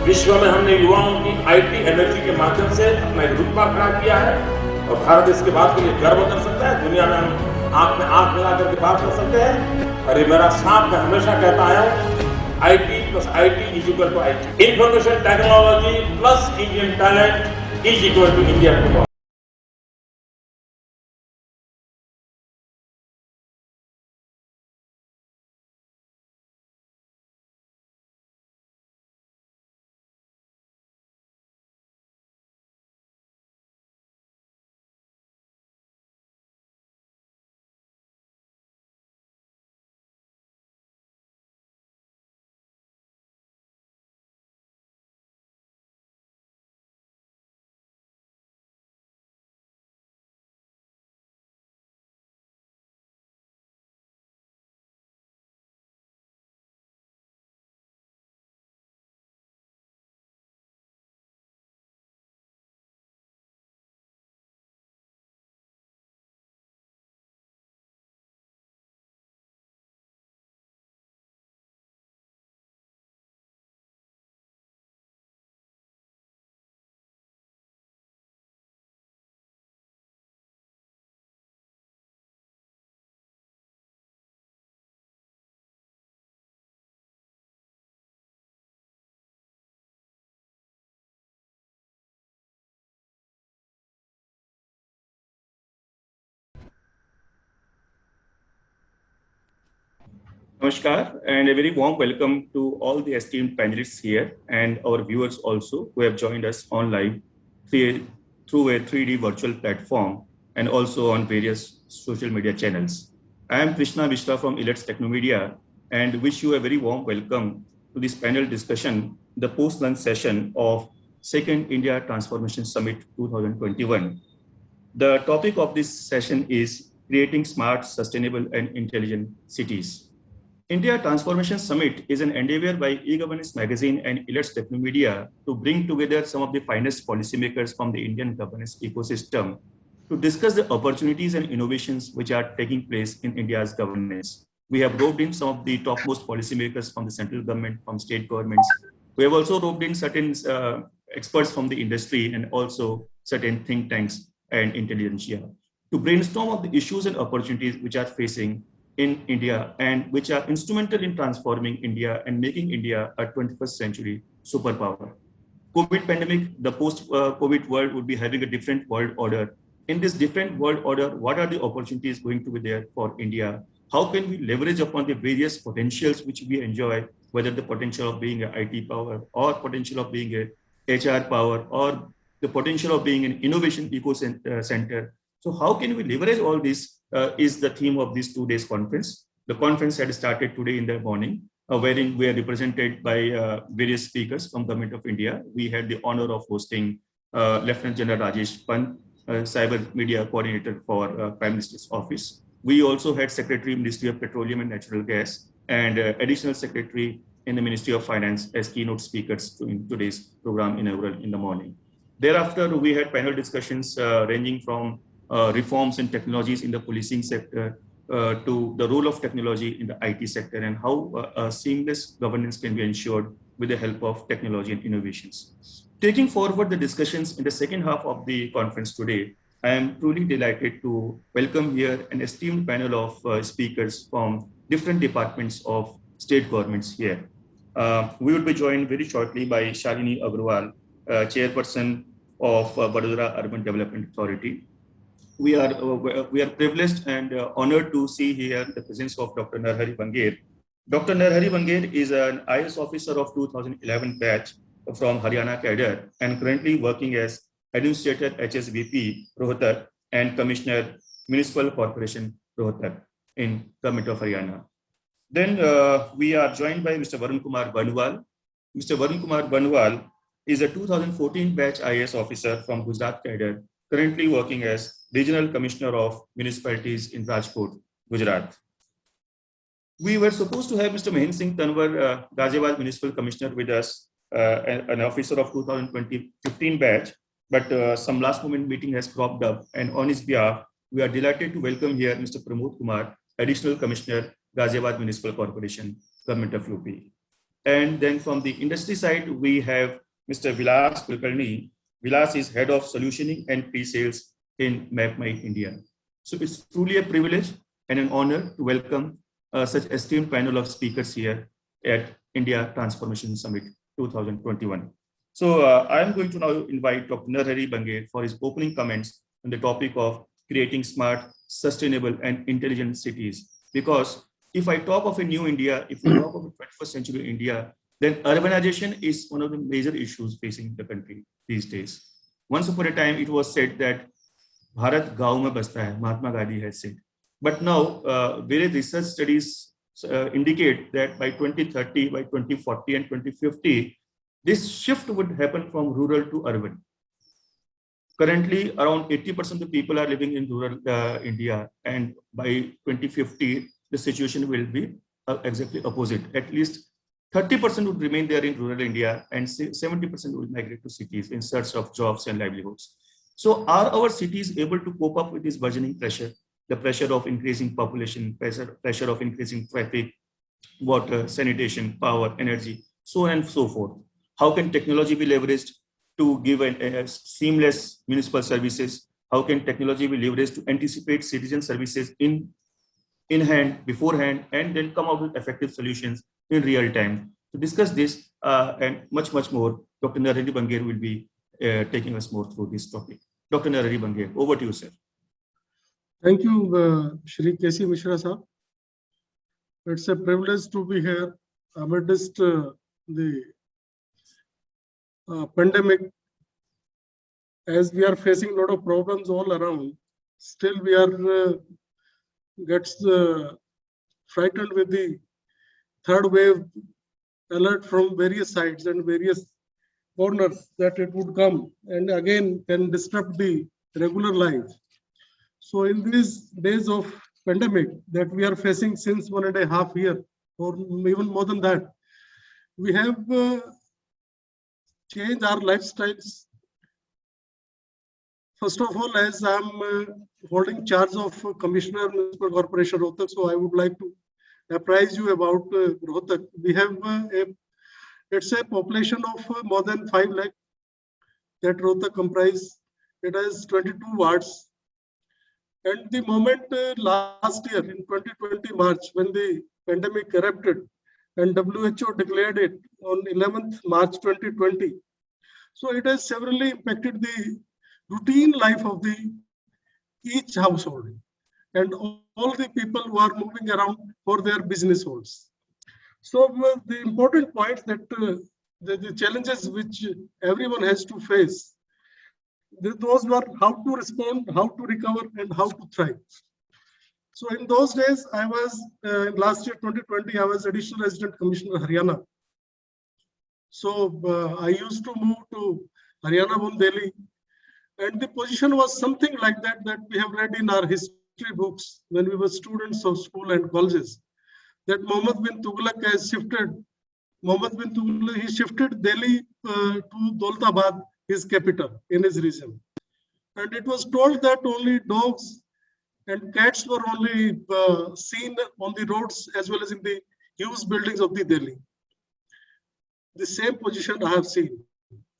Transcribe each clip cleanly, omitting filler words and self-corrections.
विश्व में हमने युवाओं की आईटी एनर्जी के माध्यम से अपना एक रुतबा खड़ा किया है और भारत इसके बात के लिए गर्व कर सकता है। दुनिया में हम आंख में आंख मिला करके बात कर सकते हैं। और ये मेरा साथ मैं हमेशा कहता आया हूँ, IT plus IT is equal to IT. Information technology plus Indian talent is equal to India tomorrow. Namaskar and a very warm welcome to all the esteemed panelists here and our viewers also who have joined us online through a 3D virtual platform and also on various social media channels. I am Krishna Mishra from Illets Technomedia and wish you a very warm welcome to this panel discussion, the post-lunch session of Second India Transformation Summit 2021. The topic of this session is creating smart, sustainable and intelligent cities. India Transformation Summit is an endeavor by e-governance magazine and Illets Technomedia to bring together some of the finest policymakers from the Indian governance ecosystem to discuss the opportunities and innovations which are taking place in India's governance. We have roped in some of the topmost policymakers from the central government, from state governments. We have also roped in certain experts from the industry and also certain think tanks and intelligentsia to brainstorm of the issues and opportunities which are facing in India and which are instrumental in transforming India and making India a 21st century superpower. COVID pandemic, the post-COVID world would be having a different world order. In this different world order, what are the opportunities going to be there for India? How can we leverage upon the various potentials which we enjoy, whether the potential of being an IT power or potential of being a HR power or the potential of being an innovation center. So how can we leverage all this is the theme of this 2 days conference. The conference had started today in the morning, wherein we are represented by various speakers from Government of India. We had the honor of hosting Lieutenant General Rajesh Pant, Cyber Media Coordinator for Prime Minister's Office. We also had Secretary, Ministry of Petroleum and Natural Gas, and Additional Secretary in the Ministry of Finance as keynote speakers in today's program inaugural in the morning. Thereafter, we had panel discussions ranging from reforms and technologies in the policing sector to the role of technology in the IT sector and how seamless governance can be ensured with the help of technology and innovations. Taking forward the discussions in the second half of the conference today, I am truly delighted to welcome here an esteemed panel of speakers from different departments of state governments here. We will be joined very shortly by Shalini Agrawal, Chairperson of Vadodara Urban Development Authority. We are privileged and honored to see here the presence of Dr. Narhari Bangair. Dr. Narhari Bangair is an IS officer of 2011 batch from Haryana cadre and currently working as Administrator HSBP Rohtak and Commissioner Municipal Corporation Rohtak in Government of Haryana. Then we are joined by Mr. Varun Kumar Banwal. Mr. Varun Kumar Banwal is a 2014 batch IS officer from Gujarat cadre, currently working as Regional Commissioner of Municipalities in Rajkot, Gujarat. We were supposed to have Mr. Mahendra Singh Tanwar, Ghaziabad Municipal Commissioner with us, an officer of 2015 batch, but some last moment meeting has cropped up, and on his behalf, we are delighted to welcome here Mr. Pramod Kumar, Additional Commissioner, Ghaziabad Municipal Corporation, Government of UP. And then from the industry side, we have Mr. Vilas Kulkarni. Vilas is head of solutioning and pre-sales in MapMy India. So it's truly a privilege and an honor to welcome such esteemed panel of speakers here at India Transformation Summit 2021. So I am going to now invite Dr. Narahari Bange for his opening comments on the topic of creating smart, sustainable, and intelligent cities. Because if I talk of a new India, if we talk of a 21st century India, then urbanization is one of the major issues facing the country these days. Once upon a time, it was said that Bharat gaon mein basta hai, Mahatma Gandhi has said. But now, various research studies indicate that by 2030, by 2040 and 2050, this shift would happen from rural to urban. Currently, around 80% of the people are living in rural India, and by 2050, the situation will be exactly opposite. At least 30% would remain there in rural India, and 70% will migrate to cities in search of jobs and livelihoods. So, are our cities able to cope up with this burgeoning pressure? The pressure of increasing population, pressure of increasing traffic, water, sanitation, power, energy, so on and so forth. How can technology be leveraged to give a seamless municipal services? How can technology be leveraged to anticipate citizen services in hand, beforehand, and then come out with effective solutions in real time? To discuss this and much, much more, Dr. Narahari Bange will be taking us more through this topic. Dr. Narahari Bange, over to you, sir. Thank you, Shri K.C. Mishra sir. It's a privilege to be here amidst the pandemic. As we are facing a lot of problems all around, still we are gets frightened with the third wave alert from various sides and various corners that it would come and again can disrupt the regular life. So in these days of pandemic that we are facing since 1.5 years or even more than that, we have changed our lifestyles. First of all, as I'm holding charge of Commissioner Municipal Corporation Rohtak, so I would like to apprise you about Rohtak. We have it's a population of more than 5 lakh that Rohtak comprises. It has 22 wards. And the moment last year in 2020 March, when the pandemic erupted and WHO declared it on 11th March 2020, so it has severely impacted the routine life of each household and all the people who are moving around for their business holes. So the important points that the challenges which everyone has to face, those were how to respond, how to recover, and how to thrive. So in those days, I was last year 2020, I was Additional Resident Commissioner Haryana. So I used to move to Haryana from Delhi, and the position was something like that we have read in our history books when we were students of school and colleges. That Muhammad bin Tughlaq has shifted. Muhammad bin Tughlaq, he shifted Delhi to Daulatabad, his capital in his region, and it was told that only dogs and cats were only seen on the roads as well as in the huge buildings of the Delhi. The same position I have seen.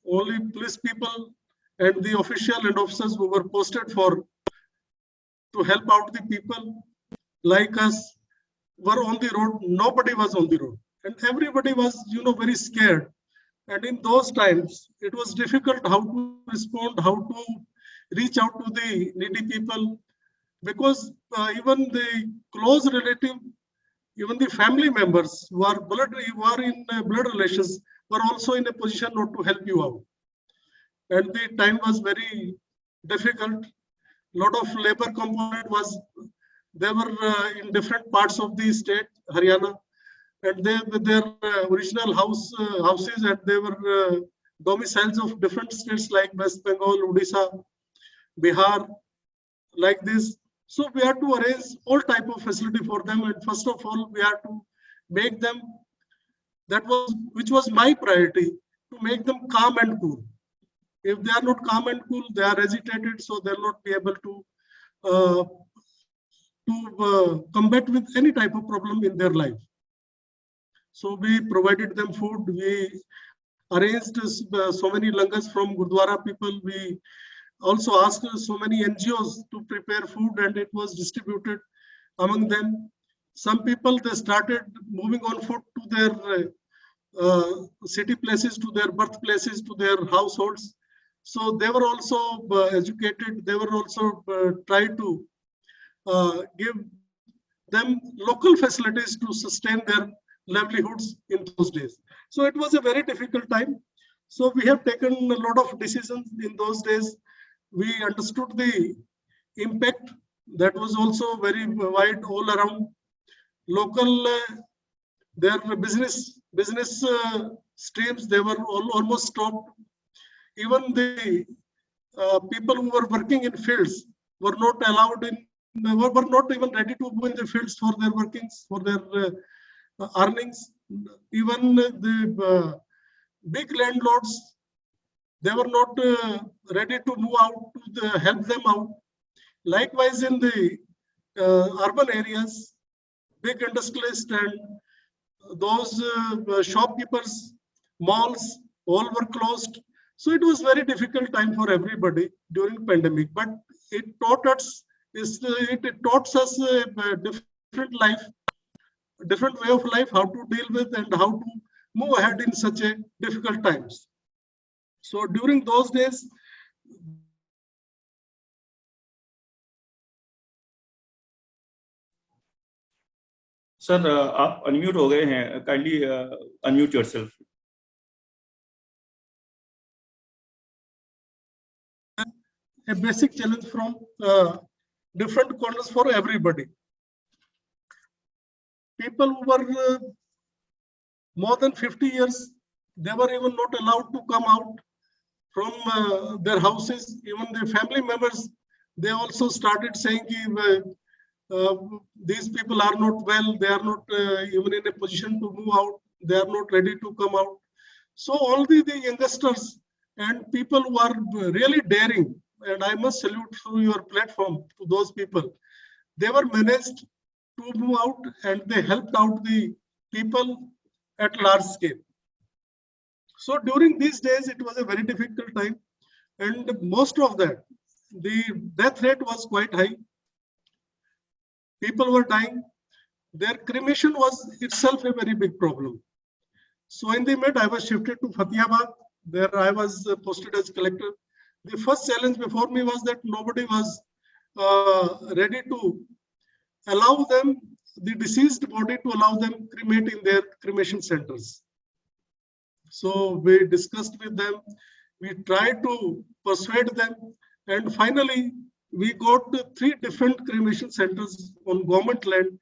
Only police people and the official and officers who were posted to help out the people like us were on the road. Nobody was on the road, and everybody was, very scared. And in those times, it was difficult how to respond, how to reach out to the needy people, because even the close relative, even the family members who are in blood relations were also in a position not to help you out. And the time was very difficult. Lot of labor component they were in different parts of the state, Haryana, and they with their original houses, and they were domiciles of different states like West Bengal, Odisha, Bihar, like this. So we had to arrange all type of facility for them, and first of all, we had to make them, which was my priority, to make them calm and cool. If they are not calm and cool, they are agitated, so they'll not be able to combat with any type of problem in their life. So we provided them food. We arranged so many langars from Gurdwara people. We also asked so many NGOs to prepare food, and it was distributed among them. Some people, they started moving on foot to their city places, to their birthplaces, to their households. So they were also educated. They were also tried to give them local facilities to sustain their livelihoods in those days. So it was a very difficult time. So we have taken a lot of decisions in those days. We understood the impact that was also very wide all around. Local, their business streams, they were almost stopped. Even the people who were working in fields were not allowed in, were not even ready to go in the fields for their workings, for their earnings. Even the big landlords, they were not ready to move out to help them out. Likewise, in the urban areas, big industrialists and those shopkeepers, malls, all were closed. So it was very difficult time for everybody during pandemic. But it taught us, it taught us a different life, different way of life, how to deal with and how to move ahead in such a difficult times. So during those days, sir आप unmute हो गए हैं, kindly unmute yourself. a basic challenge from different corners for everybody. People who were more than 50 years, they were even not allowed to come out from their houses. Even their family members, they also started saying these people are not well, they are not even in a position to move out, they are not ready to come out. So all the youngsters and people who are really daring, and I must salute through your platform to those people, they were managed to move out and they helped out the people at large scale. So during these days, it was a very difficult time, and most of that, the death rate was quite high. People were dying. Their cremation was itself a very big problem. So in the mid, I was shifted to Fatehpur. There I was posted as collector. The first challenge before me was that nobody was ready to allow them, the deceased body, to allow them cremate in their cremation centers. So we discussed with them, we tried to persuade them, and finally we got 3 different cremation centers on government land.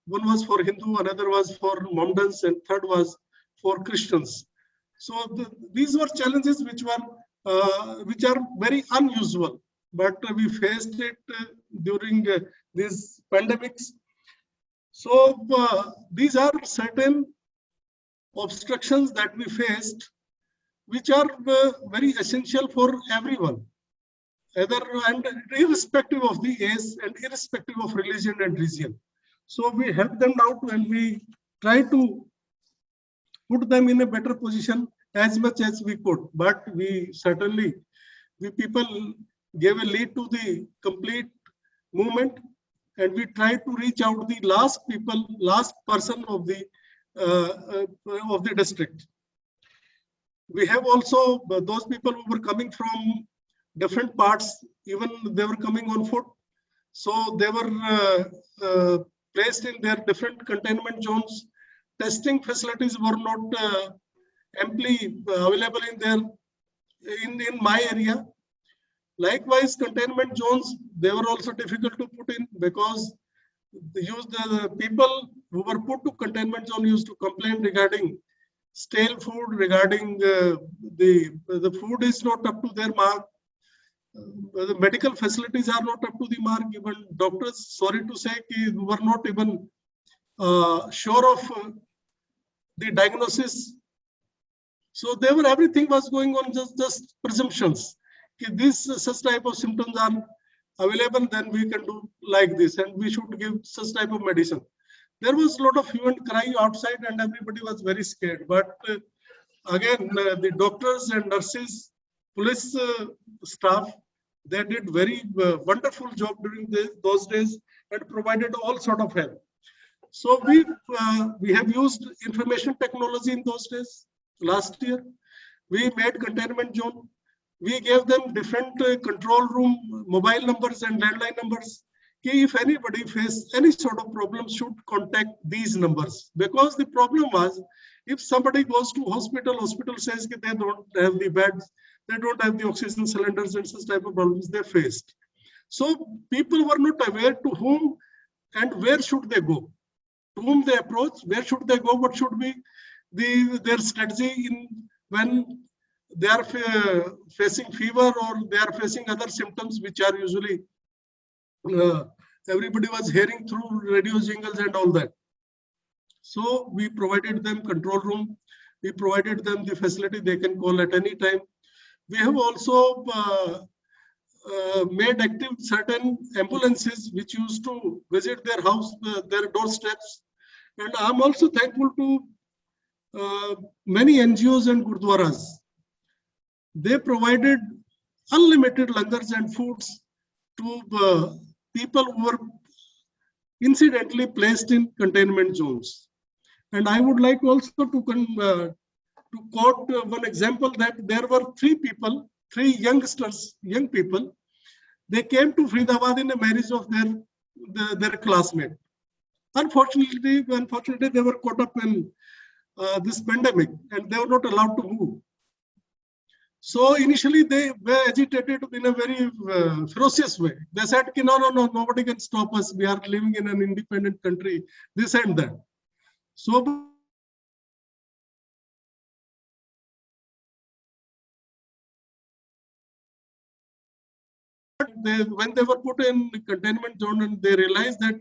One was for Hindu, another was for Mohammedans, and third was for Christians. So these were challenges which are very unusual, but we faced it during these pandemics. So these are certain obstructions that we faced, which are very essential for everyone, and irrespective of the age and irrespective of religion and region. So we helped them out and we try to put them in a better position as much as we could. But we people gave a lead to the complete movement, and we tried to reach out the last person of the district. We have also those people who were coming from different parts, even they were coming on foot. So they were placed in their different containment zones. Testing facilities were not amply available in my area. Likewise, containment zones, they were also difficult to put in because the people who were put to containment zone used to complain regarding stale food, regarding the food is not up to their mark. The medical facilities are not up to the mark. Even doctors, sorry to say, were not even sure of the diagnosis. So everything was going on just presumptions. If such type of symptoms are available, then we can do like this, and we should give such type of medicine. there was a lot of hue and cry outside and everybody was very scared. But again, the doctors and nurses, police staff, they did very wonderful job during those days and provided all sort of help. So we have used information technology in those days. Last year, we made containment zone. We gave them different control room mobile numbers and landline numbers. If anybody face any sort of problem, should contact these numbers, because the problem was, if somebody goes to hospital says that they don't have the beds, they don't have the oxygen cylinders and such type of problems they faced. So people were not aware to whom and where should they go, to whom they approach, where should they go, what should be their strategy in when they are facing fever or they are facing other symptoms which are usually everybody was hearing through radio jingles and all that. So we provided them control room. We provided them the facility they can call at any time. We have also made active certain ambulances which used to visit their house, their doorsteps. And I'm also thankful to many NGOs and Gurdwaras. They provided unlimited langars and foods to people who were incidentally placed in containment zones. And I would like also to quote one example, that there were three young people. They came to Faridabad in a marriage of their classmate. Unfortunately, they were caught up in this pandemic and they were not allowed to move. So initially they were agitated in a very ferocious way. They said, no, nobody can stop us. We are living in an independent country, this and that. So when they were put in containment zone and they realized that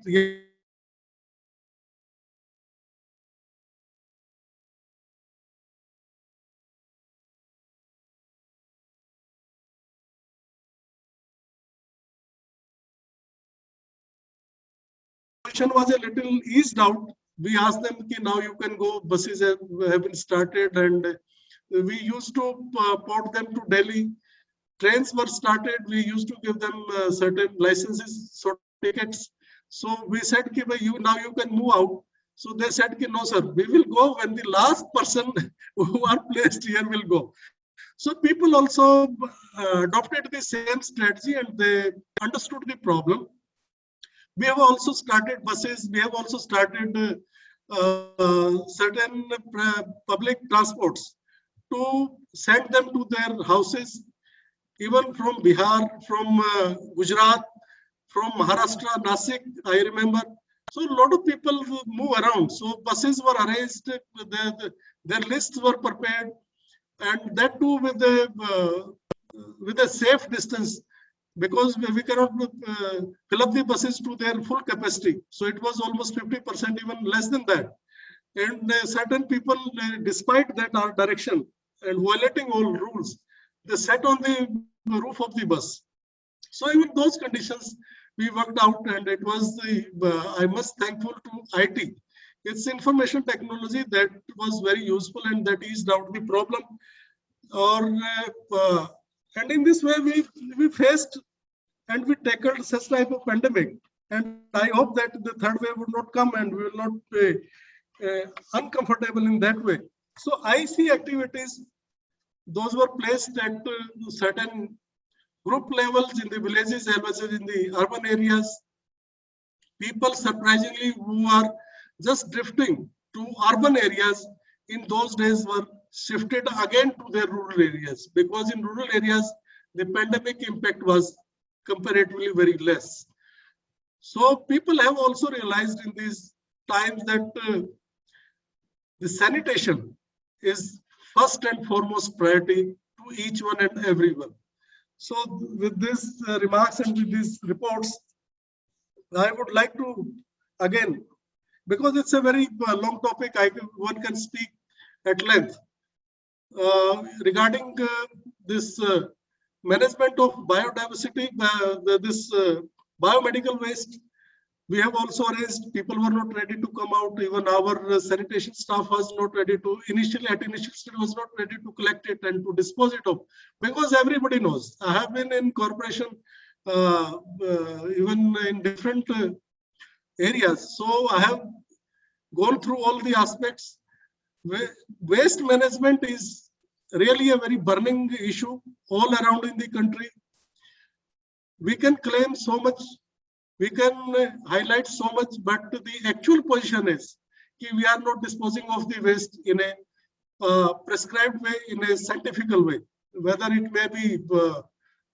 was a little eased out, we asked them, now you can go, buses have been started, and we used to port them to Delhi. Trains were started, we used to give them certain licenses, sort of tickets. So we said, now you can move out. So they said, no sir, we will go when the last person who are placed here will go. So people also adopted the same strategy and they understood the problem. We have also started buses. We have also started certain public transports to send them to their houses, even from Bihar, from Gujarat, from Maharashtra, Nasik, I remember. So a lot of people move around. So buses were arranged, their lists were prepared, and that too with a safe distance, because we cannot fill up the buses to their full capacity. So it was almost 50%, even less than that. And certain people, despite that our direction and violating all rules, they sat on the roof of the bus. So even those conditions we worked out, and it was I must thankful to IT. It's information technology that was very useful and that eased out the problem. And in this way, we faced and we tackled such type of pandemic. And I hope that the third wave would not come and we will not be uncomfortable in that way. So I see activities, those were placed at certain group levels in the villages as well as in the urban areas. People surprisingly who are just drifting to urban areas in those days were shifted again to their rural areas, because in rural areas the pandemic impact was comparatively very less. So people have also realized in these times that the sanitation is first and foremost priority to each one and everyone. So with these remarks and with these reports, I would like to, again, because it's a very long topic, one can speak at length regarding this management of biodiversity, this biomedical waste. We have also arranged, people were not ready to come out. Even our sanitation staff was not ready to, at initial stage was not ready to collect it and to dispose it of, because everybody knows. I have been in corporation, even in different areas. So I have gone through all the aspects. Waste management is really a very burning issue all around in the country. We can claim so much, we can highlight so much, but the actual position is that we are not disposing of the waste in a prescribed way, in a scientific way, whether it may be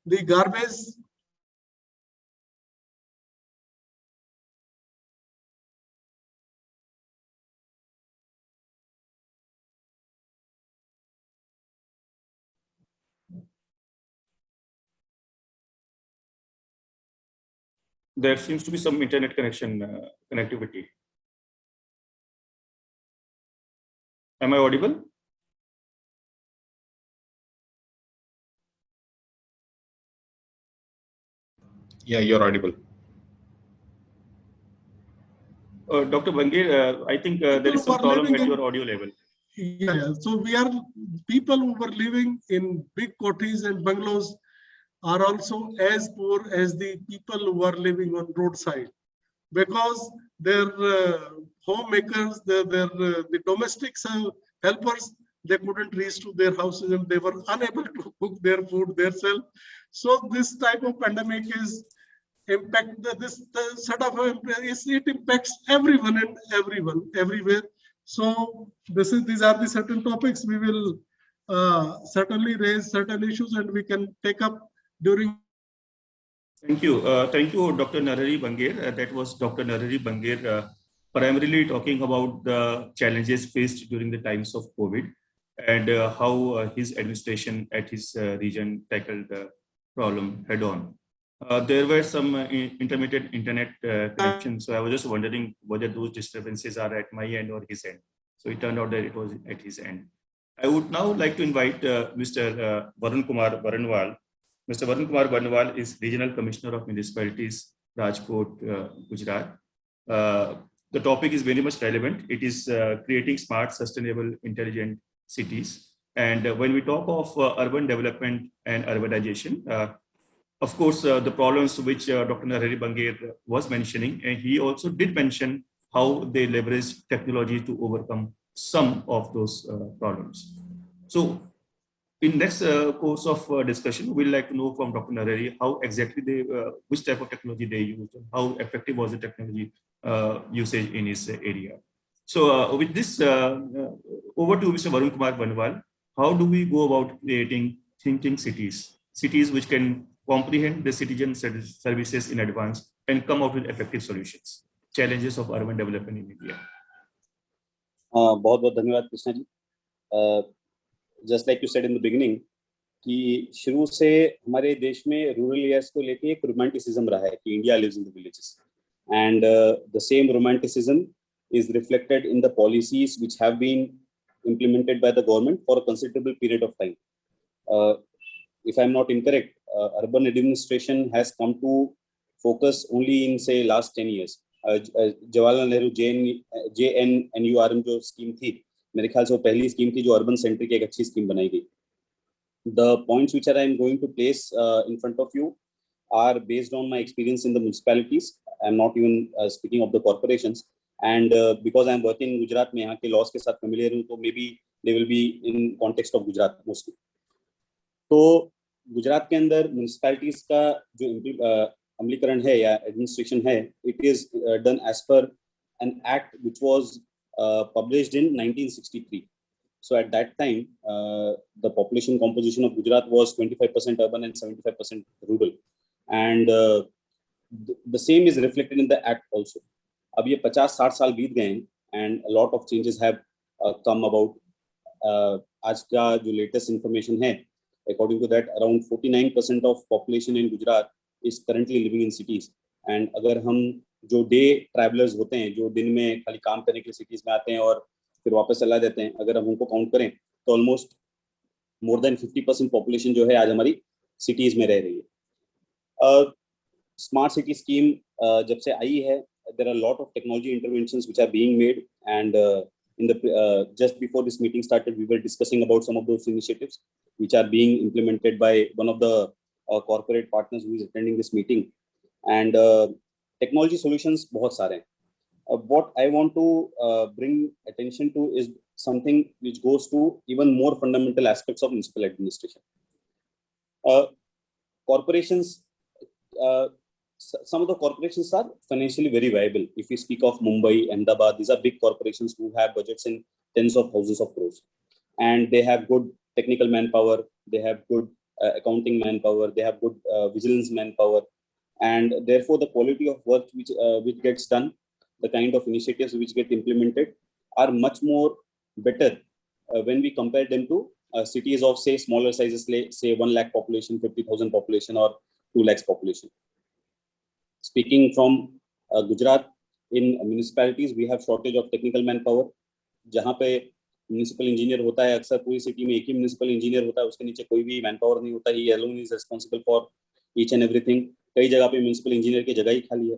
the garbage. There seems to be some internet connectivity. Am I audible? Yeah, you're audible. Dr. Bangir, I think there is some problem at your audio level. Yeah, so we are, people who were living in big kothis and bungalows are also as poor as the people who are living on roadside, because their homemakers, the domestic helpers, they couldn't reach to their houses and they were unable to cook their food themselves. So this type of pandemic is it impacts everyone and everywhere. So these are the certain topics we will certainly raise certain issues and we can take up during. Thank you, Dr. Narahari Bangir. That was Dr. Narahari Bangir, primarily talking about the challenges faced during the times of COVID and how his administration at his region tackled the problem head on. There were some intermittent internet connections, so I was just wondering whether those disturbances are at my end or his end. So it turned out that it was at his end. I would now like to invite Mr. Varun Kumar Baranwal. Mr. Varun Kumar Baranwal is Regional Commissioner of Municipalities, Rajkot, Gujarat. The topic is very much relevant. It is creating smart, sustainable, intelligent cities. And when we talk of urban development and urbanization, of course, the problems which Dr. Narahari Bangir was mentioning, and he also did mention how they leverage technology to overcome some of those problems. So in next course of discussion, we'd like to know from Dr. Narahari how exactly which type of technology they used, and how effective was the technology usage in his area. So with this, over to Mr. Varun Kumar Baranwal. How do we go about creating thinking cities which can comprehend the citizen services in advance and come out with effective solutions? Challenges of urban development in India. बहुत बहुत धन्यवाद Krishna ji. Just like you said in the beginning, कि शुरू से हमारे देश में rural areas को लेके एक रोमांटिसिज्म रहा है कि India lives in the villages, and the same romanticism is reflected in the policies which have been implemented by the government for a considerable period of time. If I'm not incorrect, urban administration has come to focus only in say last 10 years. Jawaharlal Nehru JNNURM जो scheme थी, मेरे ख्याल से वो पहली scheme थी जो urban centre की एक अच्छी स्कीम बनाई गई. The points which I am going to place in front of you are based on my experience in the municipalities. I'm not even speaking of the corporations, and because I'm working in Gujarat में यहाँ के laws के साथ familiar हूँ, तो maybe they will be in context of Gujarat mostly. तो गुजरात के अंदर म्यूनिसिपैलिटीज का जो अमलीकरण है या एडमिनिस्ट्रेशन है, it is done as per an act which was published in 1963. So at that time, the population composition of Gujarat was 25% urban and 75% rural, and the same is reflected in the act also. अब ये 50-60 साल बीत गए हैं and a lot of changes have come about. आज का जो latest information है, according to that, around 49% of population in Gujarat is currently living in cities. And अगर हम जो डे ट्रैवलर्स होते हैं, जो दिन में खाली काम करने के लिए सिटीज में आते हैं और फिर वापस चला देते हैं, अगर हम उनको काउंट करें तो ऑलमोस्ट मोर देन 50% पॉपुलेशन जो है आज हमारी सिटीज में रह रही है. स्मार्ट सिटी स्कीम जब से आई है, there are a lot of technology interventions which are being made, and in the just before this meeting started, we were discussing about some of those initiatives which are being implemented by one of the corporate partners who is attending this meeting. And technology solutions बहुत सारे हैं. What I want to bring attention to is something which goes to even more fundamental aspects of municipal administration. Corporations, some of the corporations are financially very viable. If we speak of Mumbai, Ahmedabad, these are big corporations who have budgets in tens of thousands of crores, and they have good technical manpower, they have good accounting manpower, they have good vigilance manpower, and therefore the quality of work which gets done, the kind of initiatives which get implemented are much more better when we compare them to cities of, say, smaller sizes, say 1 lakh population, 50,000 population, or 2 lakhs population. Speaking from Gujarat, in municipalities we have shortage of technical manpower. जहाँ पे municipal engineer होता है, अक्सर पूरी city में एक ही municipal engineer होता है, उसके नीचे कोई भी मैनपावर नहीं होता. ही alone is responsible for each and everything. कई जगह पे म्यूनिसिपल इंजीनियर की जगह ही खाली है.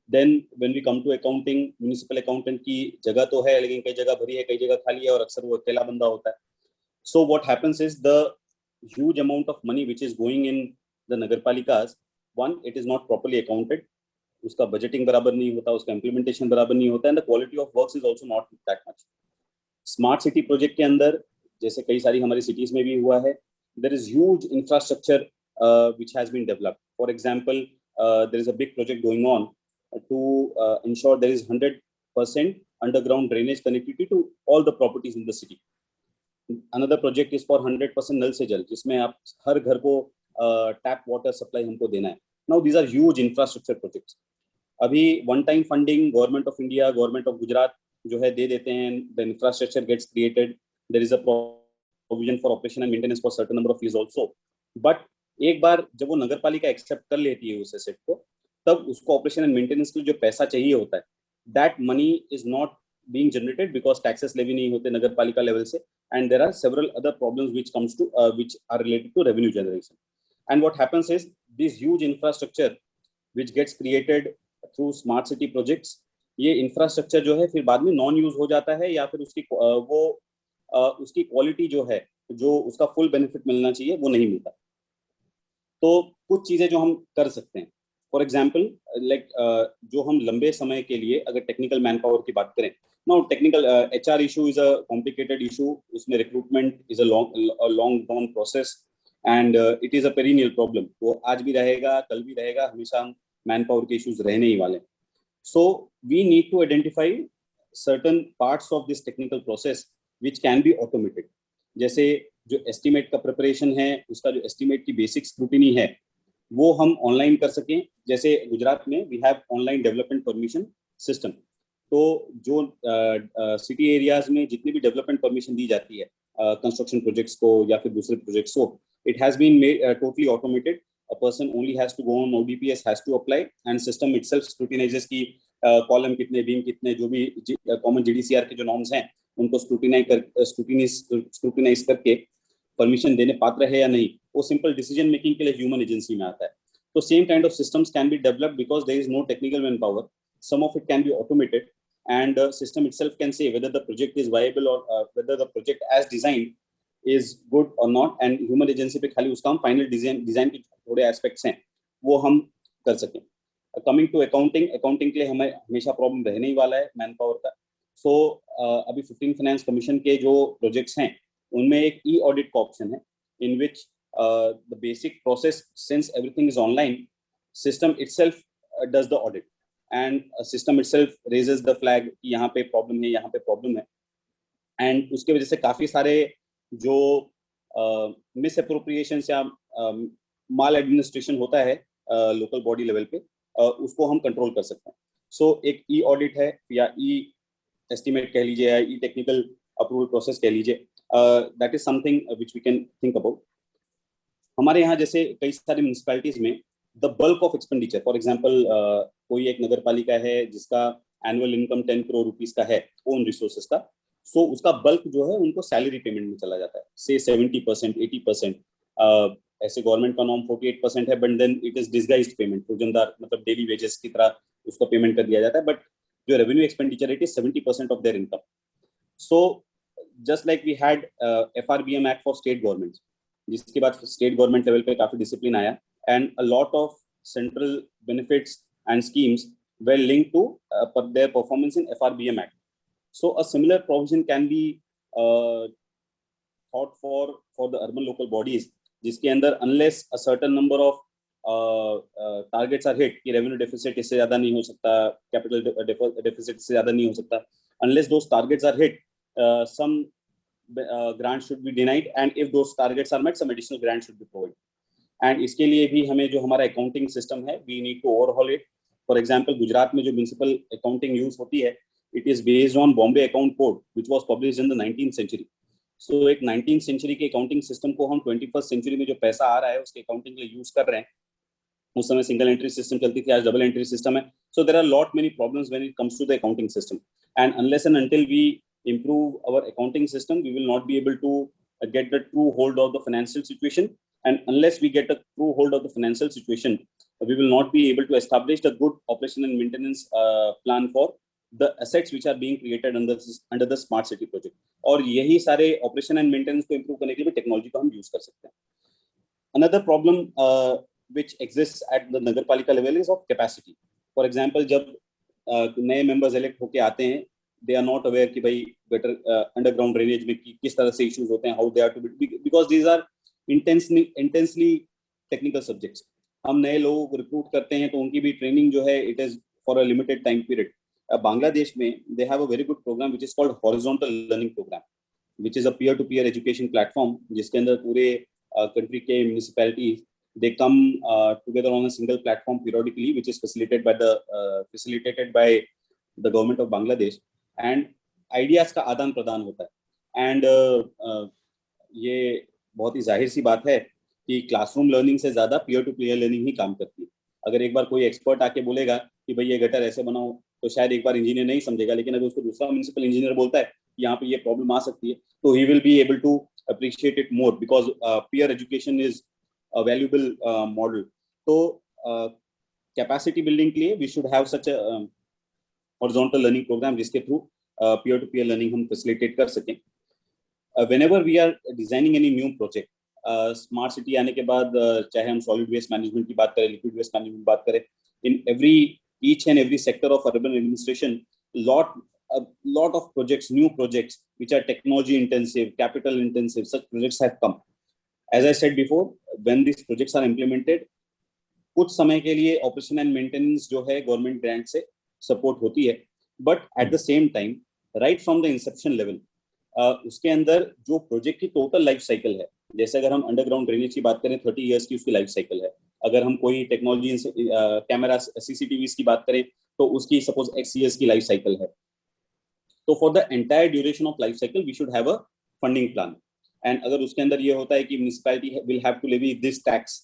Then when we come to accounting, municipal accountant की जगह तो है, लेकिन कई जगह भरी है, कई जगह खाली है, और अक्सर वो अकेला बंदा होता है. So what happens is the huge amount of money which is going in the nagarpalikas, one, it is not properly accounted, उसका budgeting बराबर नहीं होता, उसका implementation बराबर नहीं होता, and the quality of works is also not that much. Smart city project के अंदर, जैसे कई सारी हमारी cities में भी हुआ है, there is huge infrastructure which has been developed. For example, there is a big project going on to ensure there is 100% underground drainage connectivity to all the properties in the city. Another project is for 100% नल से जल, जिसमें आप हर घर को tap water supply हमको देना है. Now these are huge infrastructure projects. अभी one time funding government of India, government of Gujarat जो है दे देते हैं, the infrastructure gets created, there is a provision for operation and maintenance for certain number of years also. But एक बार जब वो नगर पालिका accept कर लेती है उस एसेट को, तब उसको ऑपरेशन एंड मेंटेनेंस के लिए जो पैसा चाहिए होता है, that money is not being generated because taxes levy नहीं होते नगर पालिका लेवल से, and there are several other problems which comes to which are related to revenue generation. And what happens is this huge infrastructure which gets created through smart city projects, ये infrastructure जो है फिर बाद में non use हो जाता है, या फिर उसकी उसकी क्वालिटी जो है, जो उसका फुल बेनिफिट मिलना चाहिए, वो नहीं मिलता. तो कुछ चीजें जो हम कर सकते हैं, फॉर एग्जाम्पल लाइक जो हम लंबे समय के लिए अगर टेक्निकल मैन पावर की बात करें, now technical HR issue is a complicated issue, उसमें recruitment is a long drawn process, and it is a perennial problem. वो आज भी रहेगा, कल भी रहेगा, हमेशा मैन पावर के इश्यूज रहने ही वाले. So we need to identify certain parts of this technical process which can be automated. जैसे जो एस्टिमेट का प्रिपरेशन है, उसका जो एस्टिमेट की बेसिक स्क्रूटिनी है, वो हम ऑनलाइन कर सकें. जैसे गुजरात में we have online development permission system. तो जो सिटी एरियाज में जितनी भी डेवलपमेंट परमिशन दी जाती है कंस्ट्रक्शन प्रोजेक्ट्स को या फिर दूसरे प्रोजेक्ट्स को, it has been made totally automated. A person only has to go on ODPS, has to apply, and system itself scrutinizes की कॉलम कितने, बीम कितने, जो भी कॉमन GDCR के जो नॉर्म्स हैं उनको स्क्रूटिनाइज करके परमिशन देने पात्र है या नहीं, वो सिंपल डिसीजन मेकिंग के लिए ह्यूमन एजेंसी में आता है. तो same kind of systems can be developed because there is no technical manpower. Some of it can be automated and system itself can say whether the project is viable or whether the project as designed is good or not, and human agency पे खाली उसका हम final design के थोड़े aspects हैं वो हम कर सकें. कमिंग टू अकाउंटिंग के लिए हमें हमेशा प्रॉब्लम रहने ही वाला है मैन पावर का. सो अभी 15 फाइनेंस कमीशन के जो प्रोजेक्ट्स हैं उनमें एक ई ऑडिट का ऑप्शन है, in which the basic process, since everything is online, system itself does the audit and system itself raises the flag कि यहाँ पे प्रॉब्लम है, यहाँ पे प्रॉब्लम है. एंड उसके वजह से काफ़ी सारे जो मिस अप्रोप्रिएशन या माल एडमिनिस्ट्रेशन होता है लोकल बॉडी लेवल पे, उसको हम कंट्रोल कर सकते हैं. सो एक ई ऑडिट है या ई एस्टिमेट कह लीजिए या ई टेक्निकल अप्रूवल प्रोसेस कह लीजिए, that is something which we can think about. हमारे यहाँ जैसे कई सारी म्यूनिसिपैलिटीज में the bulk of expenditure, for example कोई एक नगर पालिका है जिसका एनुअल इनकम 10 करोड़ रुपीस का है ओन रिसोर्सेज का, सो उसका बल्क जो है उनको सैलरी पेमेंट में चला जाता है, से 70%, 80%. ऐसे गवर्नमेंट का नॉर्म 48% है, but then it is disguised payment, रोजमदार मतलब डेली वेजेस की तरह उसका पेमेंट कर दिया जाता है, बट जो revenue expenditure it is 70% of their income. So just like we had FRBM act for state government, जिसके बाद स्टेट गवर्नमेंट लेवल पे काफी डिसिप्लिन आया, and a lot of central benefits and schemes were linked to their performance in FRBM Act. So a similar provision can be thought for the urban local bodies, जिसके अंदर unless a certain number of targets are hit, कि revenue deficit इससे ज़्यादा नहीं हो सकता, capital deficit इससे ज़्यादा नहीं हो सकता, unless those targets are hit, some grants should be denied, and if those targets are met, some additional grants should be provided. And इसके लिए भी हमें जो हमारा accounting system है, we need to overhaul it. For example, Gujarat में जो municipal accounting use होती है, it is based on Bombay account code which was published in the 19th century. So एक 19th सेंचुरी के अकाउंटिंग सिस्टम को हम 21st सेंचुरी में जो पैसा आ रहा है उसके अकाउंटिंग के लिए यूज कर रहे हैं. उस समय सिंगल एंट्री सिस्टम चलती थी, आज डबल एंट्री सिस्टम है. So there are lot many problems when it comes to the accounting system, and unless and until we improve our accounting system, we will not be able to get the true hold of the financial situation, and unless we get a true hold of the financial situation, we will not be able to establish a good operation and maintenance plan for the assets which are being created under the smart city project. और यही सारे operation and maintenance को improve करने के लिए technology को हम use कर सकते हैं. Another problem which exists at the नगरपालिका level is of capacity. For example, जब नए members elect होके आते हैं, they are not aware कि भाई better underground drainage में किस तरह से issues होते हैं, how they are to be, because these are intensely technical subjects. हम नए लोगों को रिक्रूट करते हैं तो उनकी भी ट्रेनिंग जो है it is for a limited time period. Bangladesh में they have a very good programme which is called horizontal learning programme, which is a peer to peer education platform, जिसके अंदर पूरे कंट्री के municipalities they come together on a single platform periodically, which is facilitated by the government of Bangladesh, and ideas का आदान प्रदान होता है. And ये बहुत ही जाहिर सी बात है कि क्लासरूम लर्निंग से ज्यादा पीयर टू पीयर लर्निंग ही काम करती है. अगर एक बार कोई एक्सपर्ट आके बोलेगा कि भाई ये गटर ऐसे बनाओ, तो शायद एक बार इंजीनियर नहीं समझेगा, लेकिन अगर उसको दूसरा म्युनिसिपल इंजीनियर बोलता है कि यहाँ पे ये प्रॉब्लम आ सकती है, तो he will be able to appreciate it more, because peer education is a valuable model. तो कैपेसिटी बिल्डिंग के लिए we should have such a horizontal learning programme, जिसके through peer to peer learning हम facilitate कर सकें. Whenever we are designing any new project, smart city आने के बाद चाहे हम सॉलिड वेस्ट मैनेजमेंट की बात करें, लिक्विड वेस्ट मैनेजमेंट की बात करें, इन each and every sector of urban administration, a lot of projects, new projects which are technology intensive, capital intensive, such projects have come. As I said before, when these projects are implemented, कुछ समय के लिए operation and maintenance जो है government grant से support होती है, but at the same time right from the Inception level उसके अंदर जो प्रोजेक्ट की टोटल लाइफ साइकिल है, जैसे अगर हम अंडरग्राउंड ड्रेनेज की बात करें 30 इयर्स की उसकी लाइफ साइकिल है. अगर हम कोई टेक्नोलॉजी कैमरा CCTVs की बात करें तो उसकी सपोज X years की लाइफ साइकिल है. तो for the entire duration of life cycle we should have a funding plan. And अगर उसके अंदर ये होता है कि municipality will have to levy this tax,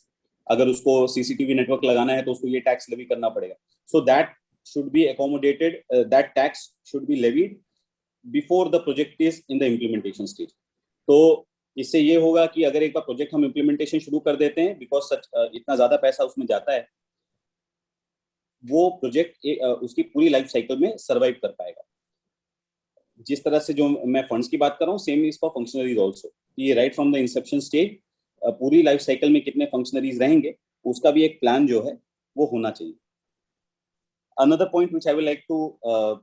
अगर उसको CCTV नेटवर्क लगाना है तो उसको ये टैक्स लेवी करना पड़ेगा. So that should be accommodated, that tax should be levied before the project is in the implementation stage. तो इससे ये होगा कि अगर एक बार प्रोजेक्ट हम इम्प्लीमेंटेशन शुरू कर देते हैं, बिकॉज इतना ज्यादा पैसा उसमें जाता है, वो प्रोजेक्ट उसकी पूरी लाइफ साइकिल में सर्वाइव कर पाएगा. जिस तरह से जो मैं फंड्स की बात कर रहा हूँ, same is for functionaries also. ये right from the inception stage पूरी लाइफ साइकिल में कितने फंक्शनरीज रहेंगे उसका भी एक प्लान जो है वो होना चाहिए. Another point which I would like to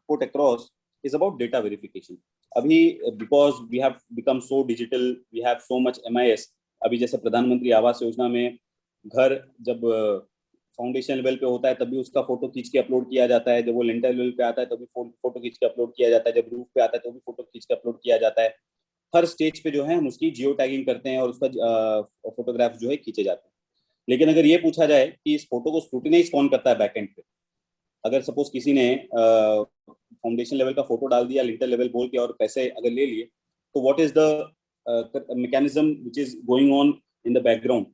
put across is about data verification. अभी because we have become so digital, we have so much MIS. अभी जैसे प्रधानमंत्री आवास योजना में घर जब फाउंडेशन लेवल पे होता है तभी उसका फोटो खींच के अपलोड किया जाता है, जब वो लिंटर लेवल पे आता है तभी फोटो खींच के अपलोड किया जाता है, जब रूफ पे आता है तो भी फोटो खींच के अपलोड किया जाता है. हर स्टेज पे जो है हम उसकी जियो टैगिंग करते हैं और उसका फोटोग्राफ जो है खींचे जाते हैं. लेकिन अगर ये पूछा जाए कि इस फोटो को स्क्रूटिनाइज कौन करता है बैक एंड पे, अगर सपोज किसी ने फाउंडेशन लेवल का फोटो डाल दिया लिंटर लेवल बोल के और पैसे अगर ले लिए, तो what is the mechanism which is going on in the background.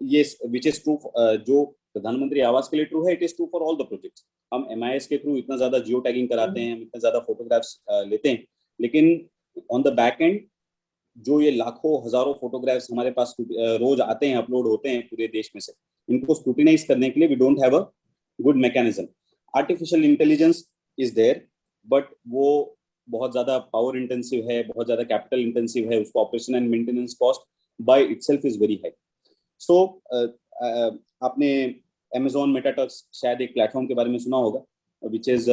ये व्हिच इज ट्रू जो प्रधानमंत्री आवास के लिए ट्रू है, it is true for all the projects. हम MIS के थ्रू इतना ज्यादा जियो टैगिंग कराते हैं, हम इतना ज्यादा फोटोग्राफ्स लेते हैं, लेकिन ऑन द बैक एंड जो ये लाखों हजारों फोटोग्राफ्स हमारे पास रोज आते हैं, अपलोड होते हैं पूरे देश में से, इनको स्क्रूटिनाइज करने के लिए we don't have a good mechanism. Artificial intelligence is there, but वो बहुत ज्यादा पावर इंटेंसिव है, बहुत ज्यादा कैपिटल इंटेंसिव है, उसको operation and maintenance cost by itself is very high. So आपने Amazon Metatalks शायद एक प्लेटफॉर्म के बारे में सुना होगा, विच इज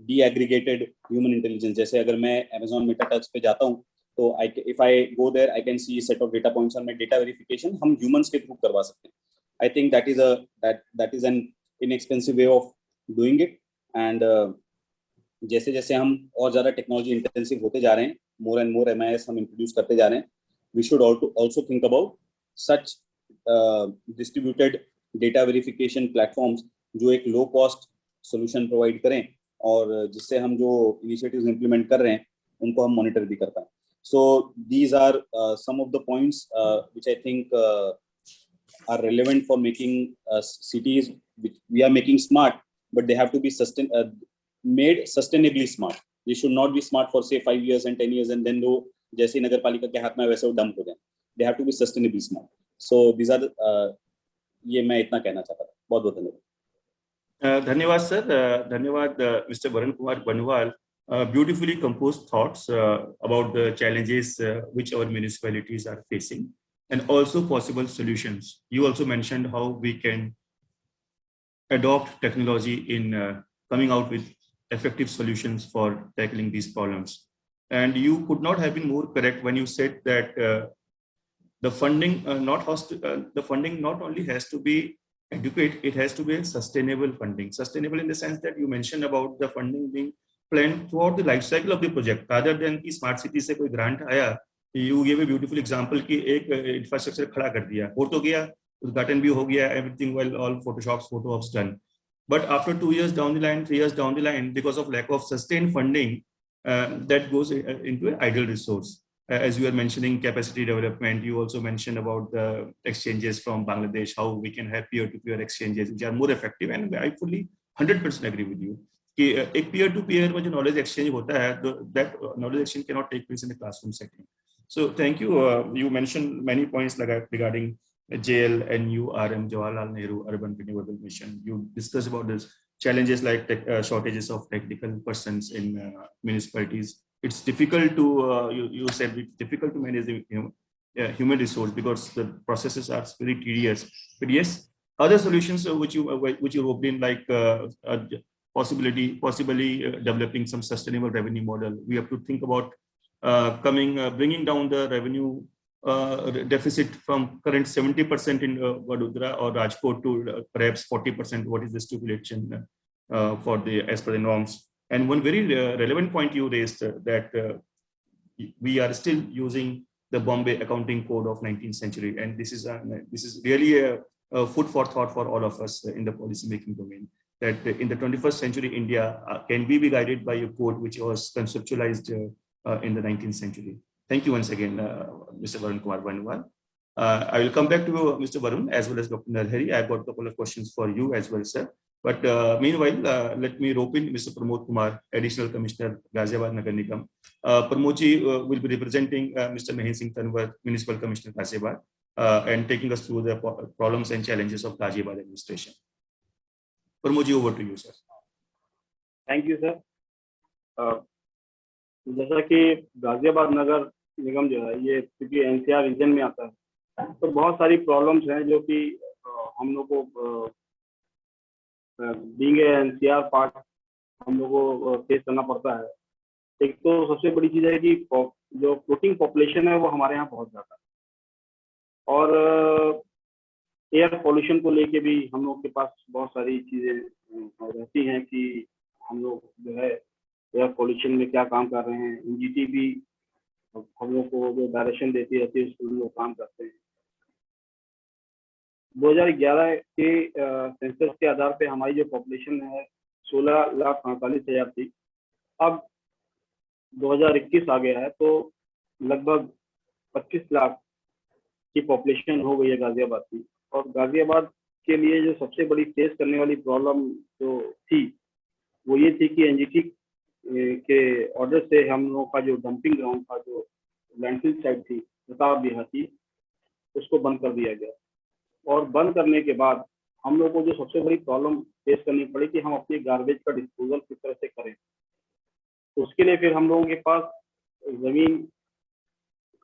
डीएग्रीगेटेड ह्यूमन इंटेलिजेंस. जैसे अगर मैं Amazon Metatalks पे जाता हूँ तो if I go there, I can see set of data points on my data verification. हम humans के थ्रू करवा सकते हैं. I think that is an inexpensive way of doing it. And जैसे जैसे हम और ज़्यादा टेक्नोलॉजी इंटेंसिव होते जा रहे हैं, more and more MIS हम इंट्रोड्यूस करते जा रहे हैं, we should also think about such distributed data verification platforms जो एक low cost solution provide करें और जिससे हम जो initiatives implement कर रहे हैं उनको हम monitor भी कर पाएं. So these are some of the points which I think are relevant for making cities which we are making smart, but they have to be made sustainably smart. They should not be smart for say 5 years and 10 years and then वो जैसे नगर पालिका के हाथ में वैसे वो dump हो जाए. They have to be sustainably smart. So these are ये मैं इतना कहना चाहता था. बहुत बहुत धन्यवाद. धन्यवाद सर. धन्यवाद मिस्टर वरुण कुमार बनवाल. Beautifully composed thoughts about the challenges which our municipalities are facing and also possible solutions. You also mentioned how we can adopt technology in coming out with effective solutions for tackling these problems. And you could not have been more correct when you said that the funding not only has to be adequate, it has to be a sustainable funding. Sustainable in the sense that you mentioned about the funding being planned throughout the life cycle of the project, rather than कि smart city से कोई grant आया, you gave a beautiful example कि एक infrastructure खड़ा कर दिया, हो तो गया, उद्घाटन भी हो गया, everything well, all photo ops done. But after 2 years down the line, 3 years down the line, because of lack of sustained funding, that goes into an idle resource. As you were mentioning capacity development, you also mentioned about the exchanges from Bangladesh, how we can have peer-to-peer exchanges which are more effective, and I fully 100% agree with you. कि एक peer-to-peer में जो knowledge exchange होता है, that knowledge exchange cannot take place in a classroom setting. So thank you. You mentioned many points regarding JLNURM, Jawaharlal Nehru Urban Renewable Mission. You discussed about this challenges like shortages of technical persons in municipalities. It's difficult to you said it's difficult to manage the human resource because the processes are very tedious. But yes, other solutions which you roped in, like possibly developing some sustainable revenue model. We have to think about bringing down the revenue deficit from current 70% in Vadodara or Rajkot to perhaps 40%. What is the stipulation for the as per the norms? And one very relevant point you raised that we are still using the Bombay Accounting Code of 19th century, and this is really a food for thought for all of us in the policy making domain. That in the 21st century India, can we be guided by a code which was conceptualized in the 19th century? Thank you once again, Mr. Varun Kumar Banwal. I will come back to Mr. Varun as well as Dr. Narhari. I've got a couple of questions for you as well, sir. But meanwhile, let me rope in Mr. Pramod Kumar, Additional Commissioner, Ghaziabad Nagar Nigam. Pramod ji will be representing Mr. Mahen Singh Tanwar, Municipal Commissioner, Ghaziabad, and taking us through the problems and challenges of Ghaziabad administration. Pramod ji, over to you, sir. Thank you, sir. जैसा कि गाजियाबाद नगर निगम जो है ये क्योंकि NCR region में आता है तो बहुत सारी प्रॉब्लम्स हैं जो कि हम लोग को बीइंग एनसीआर पार्ट हम लोग को फेस करना पड़ता है. एक तो सबसे बड़ी चीज़ है कि जो फ्लोटिंग पॉपुलेशन है वो हमारे यहाँ बहुत ज़्यादा है और एयर पॉल्यूशन को लेके भी हम लोग के पास बहुत सारी चीज़ें रहती हैं कि हम लोग जो है एयर पॉल्यूशन में क्या काम कर रहे हैं. एनजीटी भी हम लोग को जो डायरेक्शन देती रहती है उसमें वो काम करते हैं. 2011 के सेंसस के आधार पे हमारी जो पॉपुलेशन है 16,48,000 थी. अब 2021 आ गया है तो लगभग 25 लाख की पॉपुलेशन हो गई है गाजियाबाद की. और गाजियाबाद के लिए जो सबसे बड़ी फेस करने वाली प्रॉब्लम जो थी वो ये थी कि एनजीटी के ऑर्डर से हम लोगों का जो डंपिंग ग्राउंड था जो लैंडफिल साइट थी प्रताप विहार की, उसको बंद कर दिया गया। और बंद करने के बाद हम लोग को जो सबसे बड़ी प्रॉब्लम फेस करनी पड़ी कि हम अपनी गार्बेज का डिस्पोजल किस तरह से करें। तो उसके लिए फिर हम लोगों के पास जमीन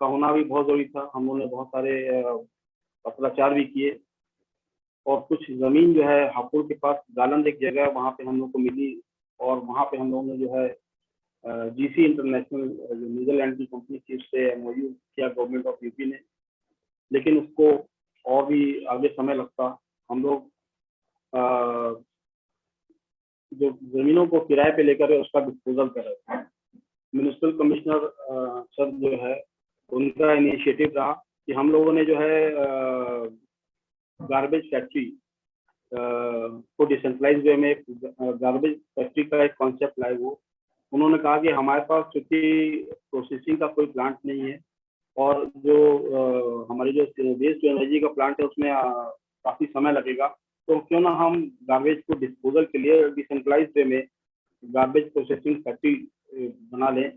का होना भी बहुत जरूरी था। हम लोगों ने बहुत सारे पत्राचार भी किए और कुछ जमीन जो है हापुड़ के पास गालंद एक जगह है, वहाँ पे हम लोग को मिली और वहाँ पे हम लोगों ने जो है जीसी इंटरनेशनल जो नीदरलैंड की कंपनी थी उससे एमओयू किया गवर्नमेंट ऑफ यूपी ने, लेकिन उसको और भी आगे समय लगता। हम लोग जो जमीनों को किराए पे लेकर उसका डिस्पोजल कर रहे थे। म्युनिसिपल कमिश्नर सर जो है उनका इनिशिएटिव रहा कि हम लोगों ने जो है गार्बेज फैक्ट्री को डिसेंट्रलाइज वे में गार्बेज फैक्ट्री का एक कॉन्सेप्ट लाए। वो उन्होंने कहा कि हमारे पास चूंकि प्रोसेसिंग का कोई प्लांट नहीं है और जो हमारी जो वेस्ट एनर्जी का प्लांट है उसमें काफी समय लगेगा, तो क्यों ना हम गार्बेज को डिस्पोजल के लिए डिसेंट्रलाइज वे में गार्बेज प्रोसेसिंग फैक्ट्री बना लें।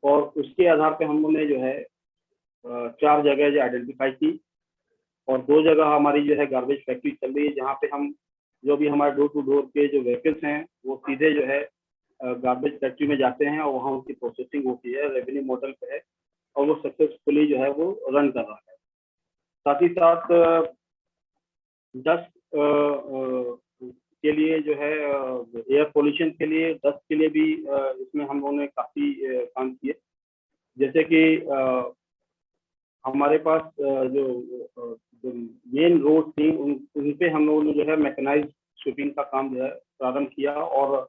और उसके आधार पे हम लोगों ने जो है 4 जगह जो आइडेंटिफाई की और 2 जगह हमारी जो है गार्बेज फैक्ट्री चल रही है, जहाँ पे हम जो भी हमारे डोर टू डोर के जो व्हीकल्स हैं वो सीधे जो है गार्बेज फैक्ट्री में जाते हैं और वहाँ उनकी प्रोसेसिंग होती है, रेवेन्यू मॉडल पे है और वो सक्सेसफुली जो है वो रन कर रहा है। साथ ही साथ डस्ट के लिए जो है एयर पोल्यूशन के लिए, डस्ट के लिए भी इसमें हम लोगों ने काफी काम किए। जैसे कि हमारे पास जो मेन रोड थी उन पे हम लोगों ने जो है मैकेनाइज स्वीपिंग का काम जो है प्रारंभ किया और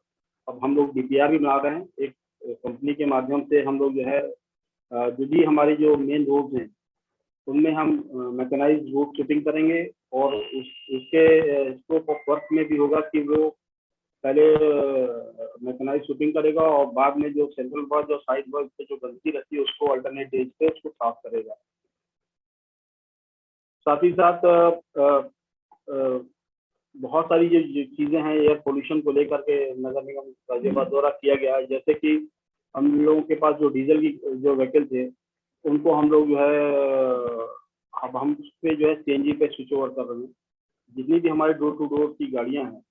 अब हम लोग डीपीआर भी बना रहे हैं। एक कंपनी के माध्यम से हम लोग जो है जो भी हमारी जो मेन रोड्स हैं उनमें हम मैकेनाइज रोड स्वीपिंग करेंगे और उसके स्कोप ऑफ वर्क में भी होगा कि वो पहले मैकेनाइज स्वीपिंग करेगा और बाद में जो सेंट्रल वर्क और साइड वर्क पे जो गंदगी रहती है उसको अल्टरनेट डेज पे उसको साफ करेगा। साथ ही साथ बहुत सारी जो चीजें हैं एयर पोल्यूशन को लेकर के नगर निगम गाजियाबाद द्वारा किया गया है। जैसे कि हम लोगों के पास जो डीजल की जो व्हीकल थे उनको हम लोग जो है अब हम उस पर जो है सीएनजी पे स्विच ओवर कर रहे हैं। जितनी भी हमारे डोर टू डोर की गाड़ियां हैं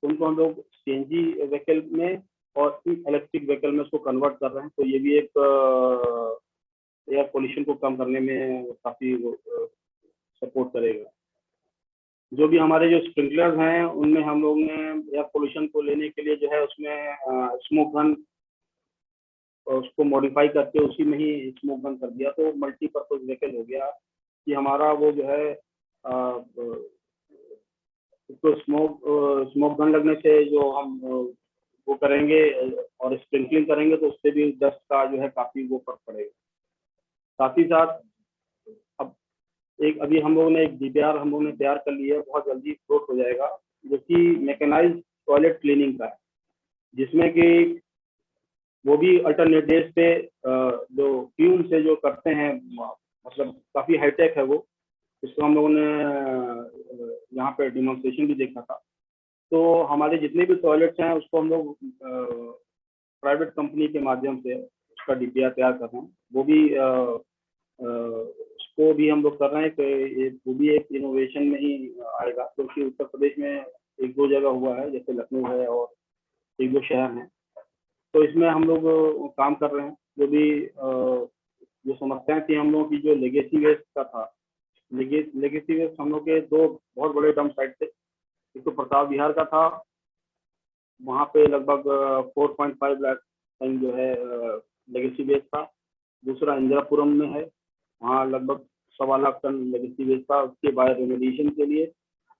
उनको हम लोग सीएनजी व्हीकल में और इलेक्ट्रिक व्हीकल में उसको कन्वर्ट कर रहे हैं। तो ये भी एक एयर पोल्यूशन को कम करने में काफी सपोर्ट करेगा। जो भी हमारे जो स्प्रिंकलर्स हैं उनमें हम लोग ने एयर पोल्यूशन को लेने के लिए जो है उसमें स्मोक गन उसको मॉडिफाई करके उसी में ही स्मोक गन कर दिया, तो मल्टीपर्पज व्हीकल हो गया कि हमारा वो जो है तो स्मोक गन लगने से जो हम वो करेंगे और स्प्रिंकलिंग करेंगे तो उससे भी डस्ट का जो है काफी वो फर्क पड़ेगा। साथ ही साथ अब एक अभी हम लोगों ने एक डीपीआर हम लोगों ने तैयार कर लिया है, बहुत जल्दी फ्लोट हो जाएगा, जो कि मैकेनाइज्ड टॉयलेट क्लीनिंग का है, जिसमें कि वो भी अल्टरनेट डेज पे जो फ्यूम से जो करते हैं, मतलब काफी हाईटेक है वो। इसको हम लोगों ने यहाँ पे डिमॉन्स्ट्रेशन भी देखा था। तो हमारे जितने भी टॉयलेट्स हैं उसको हम लोग प्राइवेट कंपनी के माध्यम से उसका डीपीआर तैयार कर रहे हैं। वो भी उसको भी हम लोग कर रहे हैं कि वो भी एक इनोवेशन में ही आएगा, क्योंकि उत्तर प्रदेश में 1-2 जगह हुआ है, जैसे लखनऊ है और 1-2 शहर हैं। तो इसमें हम लोग काम कर रहे हैं। जो भी जो समस्याएं थी हम लोगों की, जो लेगेसी वेस्ट का था, लेगेसी वेस्ट हम लोग के 2 बहुत बड़े डंप साइट थे। एक तो प्रताप विहार का था, वहाँ पे लगभग 4.5 लाख टन जो है लेगेसी वेस्ट था। दूसरा इंदिरापुरम में है, वहाँ लगभग 1.25 लाख टन लेगेसी वेस्ट था। उसके बायो रेमेडिएशन के लिए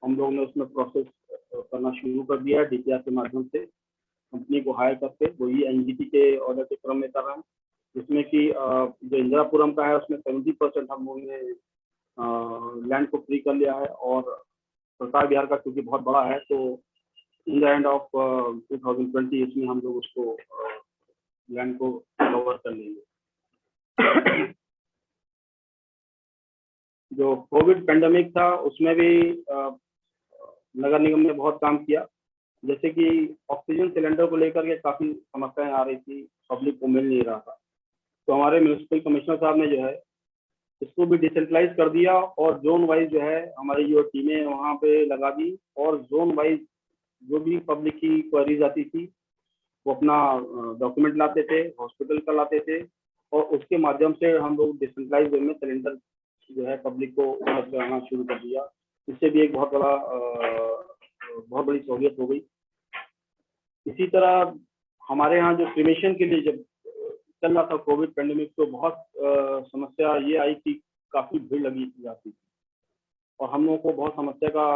हम लोगों ने उसमें प्रोसेस करना शुरू कर दिया है डीपीआर के माध्यम से। कंपनी को हायर करके वही एनजीटी के ऑर्डर के क्रम में कर रहे हैं, जिसमें कि जो इंदिरापुरम का है उसमें 70% हम लोगों ने लैंड को फ्री कर लिया है और प्रताप विहार का क्योंकि बहुत बड़ा है तो इन द एंड ऑफ 2020 इसमें हम लोग उसको लैंड को कवर कर लेंगे। जो कोविड पेंडेमिक था उसमें भी नगर निगम ने बहुत काम किया। जैसे कि ऑक्सीजन सिलेंडर को लेकर के काफी समस्याएं आ रही थी, पब्लिक को मिल नहीं रहा था। तो हमारे म्यूनिसिपल कमिश्नर साहब ने जो है इसको भी डिसेंट्रलाइज कर दिया और जोन वाइज जो है हमारी जो टीमें वहाँ पे लगा दी, और जोन वाइज जो भी पब्लिक की क्वेरीज आती थी वो अपना डॉक्यूमेंट लाते थे, हॉस्पिटल का लाते थे, और उसके माध्यम से हम लोग डिसेंट्रलाइज वे में सिलेंडर जो है पब्लिक को उपलब्ध कराना शुरू कर दिया। इससे भी एक बहुत बड़ी सहूलियत हो गई। इसी तरह हमारे यहाँ जो क्रिमेशन के लिए जब चल रहा था कोविड पेंडेमिक, तो बहुत समस्या ये आई कि काफी भीड़ लगी जाती थी और हम लोगों को बहुत समस्या का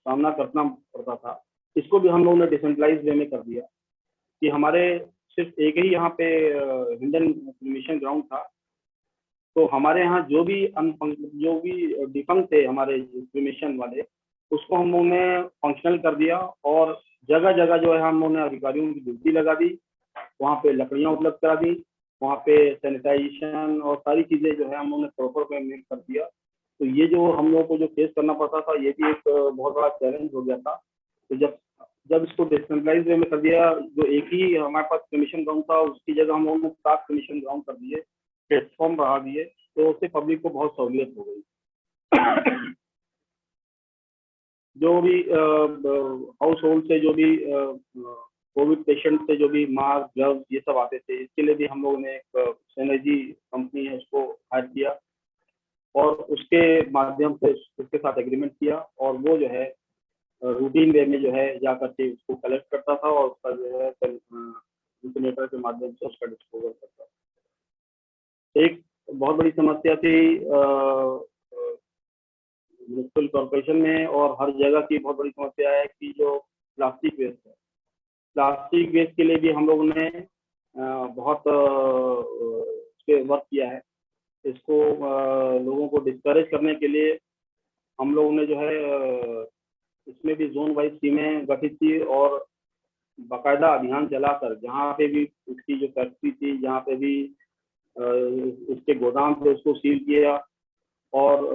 सामना करना पड़ता था। इसको भी हम लोगों ने डिसेंट्रलाइज वे में कर दिया कि हमारे सिर्फ एक ही यहाँ पे हिंडन क्रिमेशन ग्राउंड था, तो हमारे यहाँ जो भी डिफंक्ट थे हमारे क्रिमेशन वाले, उसको हम लोगों ने फंक्शनल कर दिया और जगह जगह जो है हम लोगों ने अधिकारियों की ड्यूटी लगा दी, वहाँ पे लकड़ियाँ उपलब्ध करा दी, वहाँ पे सैनिटाइजेशन और सारी चीजें जो है हम लोगों ने प्रॉपर पेमेंट कर दिया। तो ये जो हम लोगों को जो फेस करना पड़ता था, ये भी एक बहुत बड़ा चैलेंज हो गया था। तो जब इसको डिसेंट्रलाइज वे में कर दिया, जो एक ही हमारे पास कमीशन ग्राउंड था उसकी जगह हम लोगों ने 7 कमीशन ग्राउंड कर दिए, प्लेटफॉर्म बढ़ा दिए, तो उससे पब्लिक को बहुत सहूलियत हो गई। जो भी हाउस होल्ड से जो भी कोविड पेशेंट से जो भी मास्क, ग्लव्स ये सब आते थे, इसके लिए भी हम लोगों ने एक सिनर्जी कंपनी है उसको हायर किया और उसके माध्यम से उसके साथ एग्रीमेंट किया, और वो जो है रूटीन वे में जो है जा करके उसको कलेक्ट करता था और उसका जो है इंसिनेटर के माध्यम से उसका डिस्पोजल करता था। एक बहुत बड़ी समस्या थी म्युनिसिपल कॉर्पोरेशन में और हर जगह की बहुत बड़ी समस्या है कि जो प्लास्टिक वेस्ट है, प्लास्टिक वेस्ट के लिए भी हम लोगों ने बहुत वर्क किया है। इसको लोगों को डिस्करेज करने के लिए हम लोगों ने जो है इसमें भी जोन वाइज टीमें गठित की और बाकायदा अभियान चलाकर जहाँ पे भी उसकी जो फैक्ट्री थी, जहाँ पे भी उसके गोदाम थे, उसको सील किया और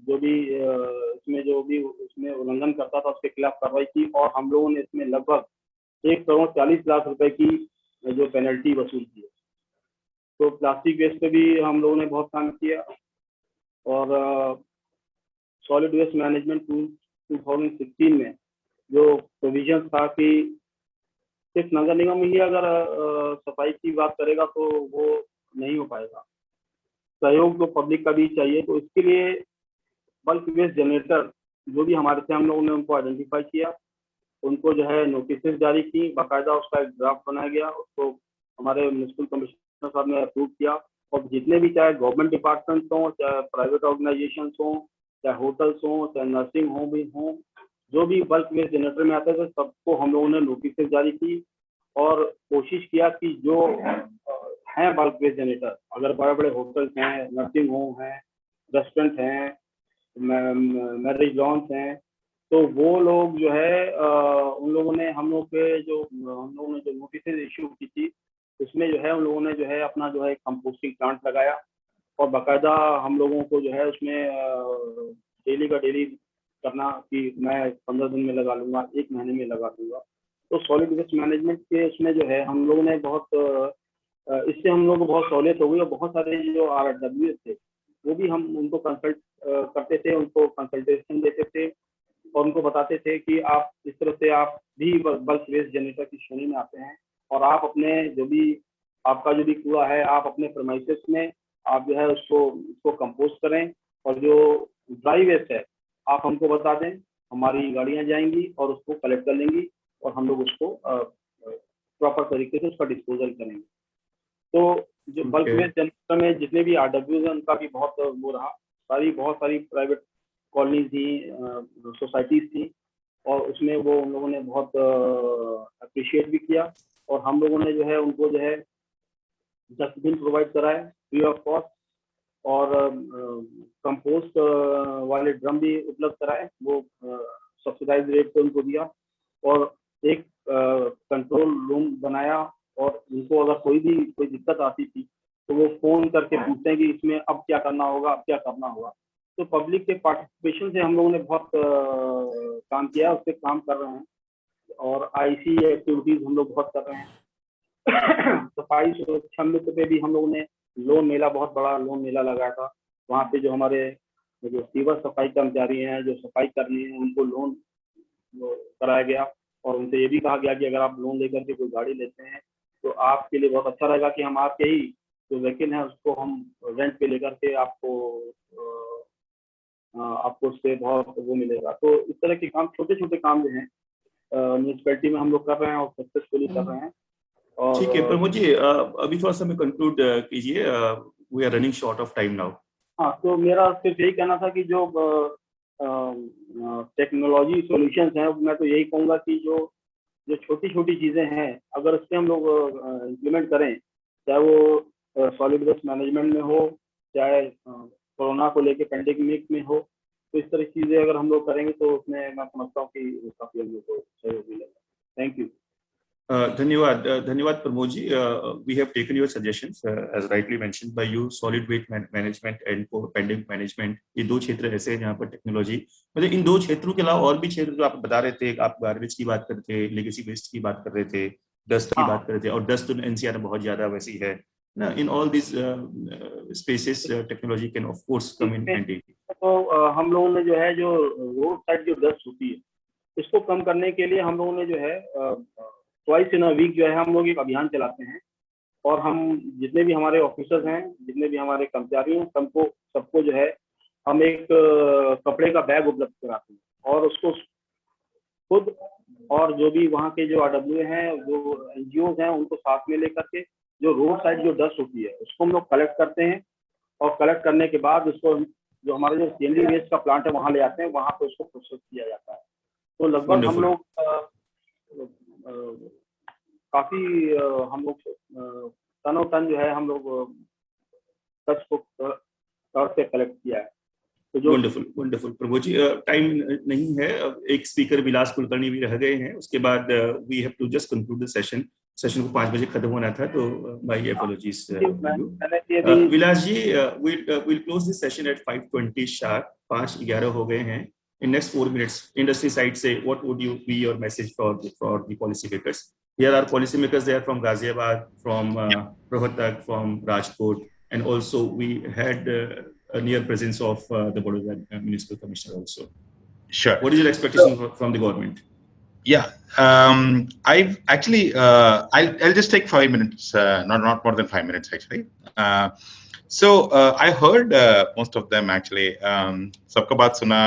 जो भी उसमें उल्लंघन करता था उसके खिलाफ कार्रवाई की, और हम लोगों ने इसमें लगभग 1,40,00,000 रुपए की जो पेनल्टी वसूल की। तो प्लास्टिक वेस्ट पे भी हम लोगों ने बहुत काम किया और सॉलिड वेस्ट मैनेजमेंट 2016 में जो प्रोविजन था कि सिर्फ नगर निगम ही अगर सफाई की बात करेगा तो वो नहीं हो पाएगा, सहयोग तो पब्लिक का भी चाहिए। तो इसके लिए बल्क वेस्ट जनरेटर जो भी हमारे थे, हम लोगों ने उनको आइडेंटिफाई किया, उनको जो है नोटिस जारी की, बाकायदा उसका एक ड्राफ्ट बनाया गया, उसको हमारे म्युनिसिपल कमिश्नर साहब ने अप्रूव किया, और जितने भी चाहे गवर्नमेंट डिपार्टमेंट हों, चाहे प्राइवेट ऑर्गेनाइजेशन हों, चाहे होटल्स हों, चाहे नर्सिंग होम भी हों, जो भी बल्क वेस्ट जनरेटर में आते थे सबको हम लोगों ने नोटिस जारी की और कोशिश किया कि जो हैं बल्क वेस्ट जनरेटर, अगर बड़े बड़े होटल्स हैं, नर्सिंग होम हैं, रेस्टोरेंट हैं, मैरिज लॉन्स हैं, तो वो लोग जो है उन लोगों ने हम लोगों ने जो नोटिस इशू की थी उसमें जो है उन लोगों ने जो है अपना जो है कंपोस्टिंग प्लांट लगाया और बाकायदा हम लोगों को जो है उसमें डेली का डेली करना कि मैं 15 दिन में लगा लूंगा, 1 महीने में लगा दूंगा। तो सॉलिड वेस्ट मैनेजमेंट के उसमें जो है हम लोगों ने इससे हम लोगों को बहुत सहूलियत हो गई, और बहुत सारे जो RWS थे वो भी हम उनको कंसल्ट करते थे, उनको कंसल्टेशन देते थे और उनको बताते थे कि आप इस तरह से आप भी बल्क वेस्ट जनरेटर की श्रेणी में आते हैं और आप अपने आपका जो भी कूड़ा है आप अपने प्रेमाइसेस में आप जो है उसको कंपोस्ट करें, और जो ड्राई वेस्ट है आप हमको बता दें, हमारी गाड़ियां जाएंगी और उसको कलेक्ट कर लेंगी और हम लोग उसको प्रॉपर तरीके से उसका डिस्पोजल करेंगे। तो जो बल्क वेस्ट जनरेटर में जितने भी RWS हैं उनका भी बहुत वो रहा, बहुत सारी प्राइवेट कॉलोनी थी, सोसाइटीज थी, और उसमें वो उन लोगों ने बहुत अप्रिशिएट भी किया, और हम लोगों ने जो है उनको जो है डस्टबिन प्रोवाइड कराए फ्री ऑफ कॉस्ट, और कंपोस्ट वाले ड्रम भी उपलब्ध कराए, वो सब्सिडाइज रेट पे उनको दिया, और एक कंट्रोल रूम बनाया, और उनको अगर कोई दिक्कत आती थी तो वो फोन करके पूछते हैं कि इसमें अब क्या करना होगा, अब क्या करना होगा। तो पब्लिक के पार्टिसिपेशन से हम लोगों ने बहुत काम किया, उस पर काम कर रहे हैं, और IC एक्टिविटीज हम लोग बहुत कर रहे हैं। सफाई सुरक्षा मित्र पे भी हम लोगों ने लोन मेला, बहुत बड़ा लोन मेला लगाया था। वहाँ पे जो हमारे जो सीवर सफाई कर्मचारी हैं, जो सफाई कर्मी हैं, उनको लोन कराया गया और उनसे ये भी कहा गया कि अगर आप लोन लेकर के कोई गाड़ी लेते हैं तो आपके लिए बहुत अच्छा रहेगा कि हम आपके ही जो व्हीकल है उसको हम रेंट पे लेकर के आपको उससे बहुत वो मिलेगा। तो इस तरह के काम, छोटे छोटे काम जो हैं म्यूनसिपैलिटी में हम लोग कर रहे हैं और सक्सेसफुली कर रहे हैं। और ठीक है प्रमोद जी, अभी थोड़ा सा मैं कंक्लूड कीजिए, we are running short of time now. हाँ, तो मेरा सिर्फ यही कहना था कि जो टेक्नोलॉजी सॉल्यूशंस हैं, मैं तो यही कहूँगा कि जो जो छोटी छोटी चीज़ें हैं, अगर उससे हम लोग इम्प्लीमेंट करें, चाहे वो सॉलिड वेस्ट मैनेजमेंट में हो, चाहे कोरोना को लेके पेंडेमिक में हो, तो इस तरह की चीज़ें अगर हम लोग करेंगे तो उसमें मैं समझता हूँ कि काफ़ी हम लोग को सहयोग मिलेगा। Thank you. धन्यवाद धन्यवाद Pramod ji. We have taken your suggestions as rightly mentioned by you. Solid waste management and pandemic management, ये दो क्षेत्र ऐसे हैं जहाँ पर टेक्नोलॉजी, मतलब इन दो क्षेत्रों के अलावा और भी क्षेत्र जो आप बता रहे थे, आप गार्बेज की बात कर रहे थे, लेगेसी वेस्ट की बात कर रहे थे, डस्ट की बात कर रहे थे, और डस्ट तो एनसीआर में बहुत ज्यादा वैसी है ना। In all this spaces technology can of course come in handy. तो हम लोगों ने जो है, जो रोड साइड जो डस्ट होती है, इसको कम करने के लिए हम लोगों ने जो है ट्वाइस इन अ वीक जो है हम लोग एक अभियान चलाते हैं। और हम जितने भी हमारे ऑफिसर्स हैं, जितने भी हमारे कर्मचारी हैं, सबको जो है हम एक कपड़े का बैग उपलब्ध कराते हैं और उसको खुद और जो भी वहाँ के जो RW हैं, जो NGOs हैं, उनको साथ में लेकर के जो रोड साइड जो डस्ट होती है उसको हम लोग कलेक्ट करते हैं। और कलेक्ट करने के बाद उसको जो हमारे जो सीएनडी वेस्ट का प्लांट है वहाँ ले आते हैं, वहाँ पे उसको प्रोसेस किया जाता है। तो लगभग हम लोग काफी हम लोग टनों टन जो है हम लोग डस्ट को सड़क से कलेक्ट किया है। तो जो वंडरफुल प्रभु जी, टाइम नहीं है, एक स्पीकर विलास कुलकर्णी भी रह गए हैं, उसके बाद we have to just conclude the session को 5 बजे खत्म होना था, तो my apologies. Vilas ji, we'll close this session at 5:20 sharp. 5:11 हो गए हैं। In next 4 minutes, industry side say what would you be your message for the policy makers? Here are policy makers. They are from Ghaziabad, from Rohtak, from Rajkot, and also we had a near presence of the Baroda Municipal Commissioner also. Sure. What is your expectation from the government? Yeah, I've actually, I'll just take 5 minutes, not more than 5 minutes actually. So I heard most of them actually. Sabka Baat Suna,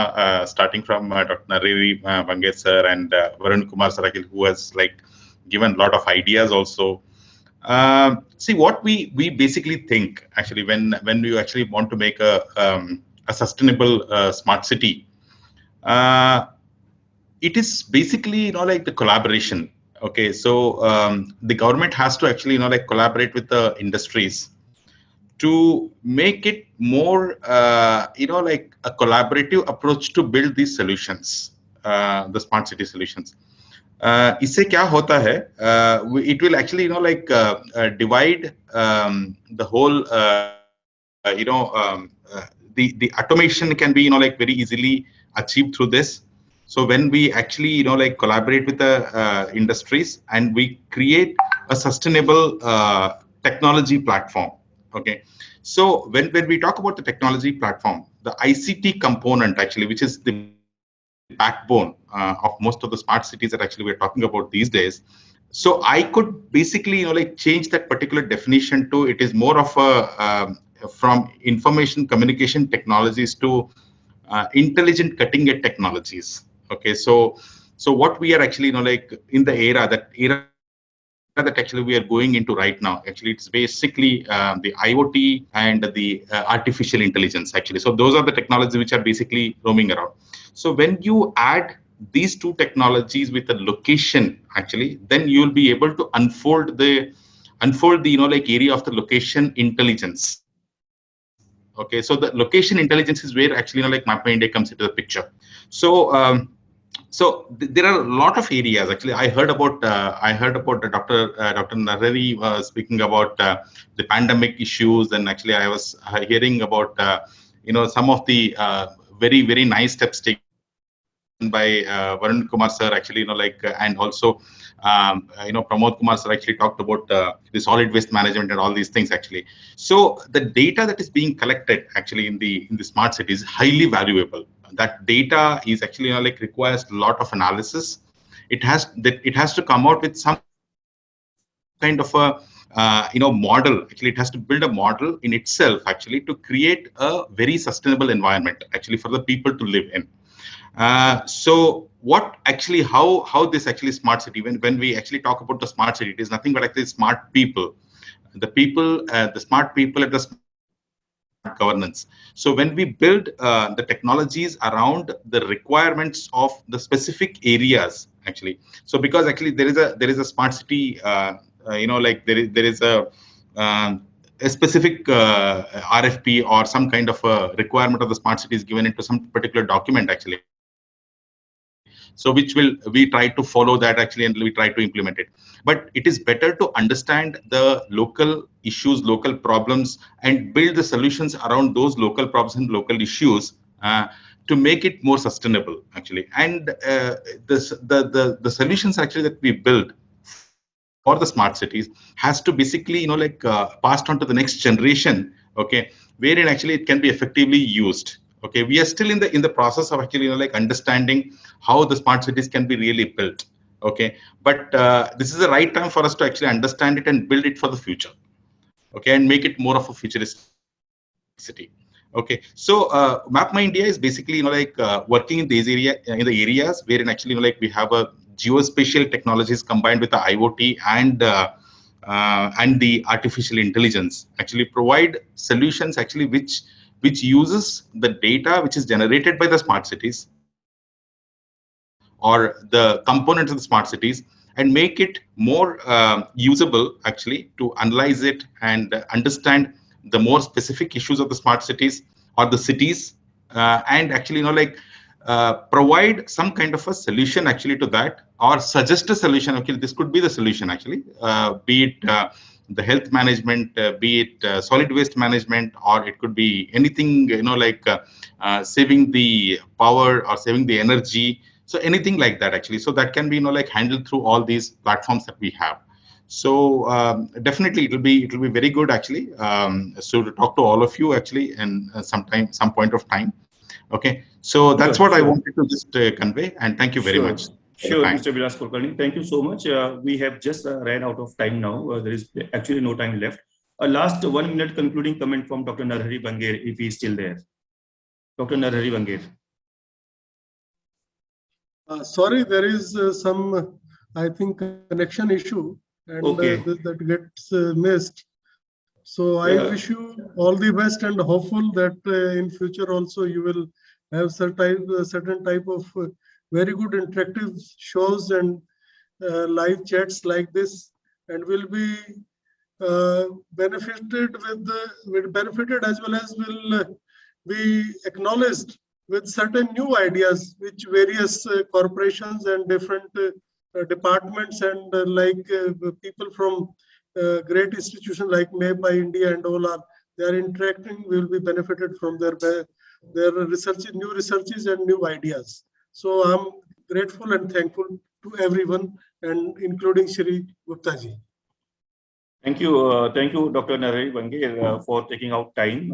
starting from Dr. Nariri Bange sir and Varun Kumar Sarakil, who has like given a lot of ideas also. See, what we basically think actually when you actually want to make a sustainable smart city, it is basically like the collaboration. Okay, so the government has to actually like collaborate with the industries to make it more like a collaborative approach to build these solutions, the smart city solutions. इससे क्या होता है, it will actually like divide the whole the automation can be like very easily achieved through this. So when we actually like collaborate with the industries and we create a sustainable technology platform. Okay, so when we talk about the technology platform, the ICT component actually, which is the backbone of most of the smart cities that actually we're talking about these days. So I could basically like change that particular definition to, it is more of a from information communication technologies to intelligent cutting edge technologies. Okay, so what we are actually like in the era that actually we are going into right now, actually it's basically the IoT and the artificial intelligence actually. So those are the technologies which are basically roaming around. So when you add these two technologies with a location actually, then you will be able to unfold the like area of the location intelligence. Okay, so the location intelligence is where actually like MapMyIndia comes into the picture. So so there are a lot of areas actually. I heard about Dr. Narari speaking about the pandemic issues, and actually I was hearing about some of the very nice steps taken by Varun Kumar sir, actually, and also, Pramod Kumar sir actually talked about the solid waste management and all these things actually. So the data that is being collected actually in the smart city is highly valuable. That data is actually, requires a lot of analysis. It has to come out with some kind of a model. Actually, it has to build a model in itself actually to create a very sustainable environment actually for the people to live in. So what actually, how this actually smart city, when we actually talk about the smart city, it is nothing but actually smart people, the smart people at the smart governance. So when we build the technologies around the requirements of the specific areas actually, so because actually there is a smart city, there is a specific RFP or some kind of a requirement of the smart city is given into some particular document actually. So we try to follow that actually, and we try to implement it. But it is better to understand the local issues, local problems, and build the solutions around those local problems and local issues to make it more sustainable actually. And the solutions actually that we build for the smart cities has to basically passed on to the next generation, okay, wherein actually it can be effectively used. Okay, we are still in the process of actually understanding how the smart cities can be really built. Okay, but this is the right time for us to actually understand it and build it for the future. Okay, and make it more of a futuristic city. Okay, so Map My India is basically working in these areas wherein actually we have a geospatial technologies combined with the IoT and the artificial intelligence actually provide solutions actually which uses the data which is generated by the smart cities or the components of the smart cities and make it more usable actually to analyze it and understand the more specific issues of the smart cities or the cities, and actually provide some kind of a solution actually to that, or suggest a solution. Okay, this could be the solution actually, be it the health management, be it solid waste management, or it could be anything, saving the power or saving the energy. So anything like that actually. So that can be handled through all these platforms that we have. So definitely it will be very good actually. So to talk to all of you actually, and some point of time. Okay, so that's what I wanted to just convey, and thank you very much. Sure, Mr. Vilas Kulkarni. Thank you so much. We have just ran out of time now. There is actually no time left. A last 1 minute concluding comment from Dr. Narahari Bangair, if he is still there. Dr. Narahari Bangair. Sorry, there is some, I think, connection issue, and that gets missed. So I wish you all the best, and hopeful that in future also you will have certain type of very good interactive shows and live chats like this, and will be benefited benefited as well as will be acknowledged with certain new ideas which various corporations and different departments and people from great institutions like Map My India and all they are interacting, will be benefited from their research, new researches and new ideas. So I'm grateful and thankful to everyone, and including Shri Gupta ji. Thank you, Dr. Narahari Bangair, for taking out time.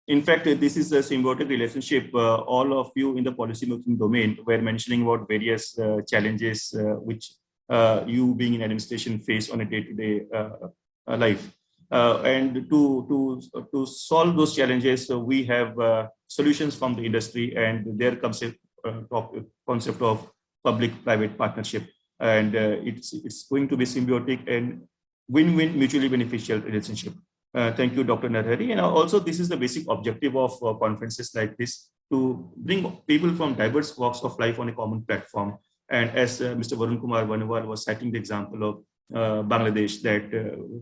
In fact, this is a symbiotic relationship. All of you in the policy-making domain were mentioning about various challenges which you being in administration face on a day-to-day life. And to solve those challenges, we have solutions from the industry and their concept of public-private partnership. And it's going to be symbiotic and win-win, mutually beneficial relationship. Thank you, Dr. Narahari. And also, this is the basic objective of conferences like this, to bring people from diverse walks of life on a common platform. And as Mr. Varun Kumar Vanwal was citing the example of Bangladesh, that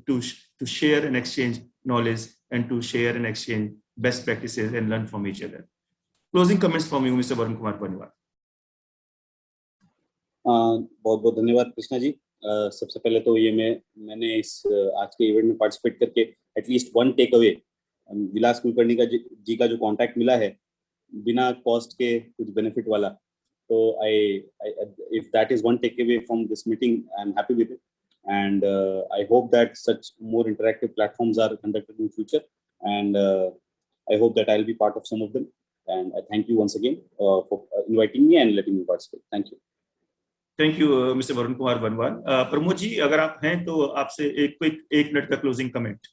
to share and exchange knowledge and to share and exchange best practices and learn from each other. Closing comments from you, Mr. Varun Kumar Vanwal. बहुत बहुत धन्यवाद कृष्णा जी। सबसे पहले तो ये मैंने इस आज के इवेंट में पार्टिसिपेट करके एटलीस्ट वन टेक अवे विलास कुलकर्णी जी का जो कांटेक्ट मिला है बिना कॉस्ट के कुछ बेनिफिट वाला, So if that is one takeaway from this meeting, I'm happy with it. And I hope that such more interactive platforms are conducted in future. And I hope that I'll be part of some of them. And I thank you once again for inviting me and letting me participate. Thank you. Thank you mister Varun Kumar बनवाल. प्रमोद जी, अगर आप हैं तो आपसे एक minute का closing comment.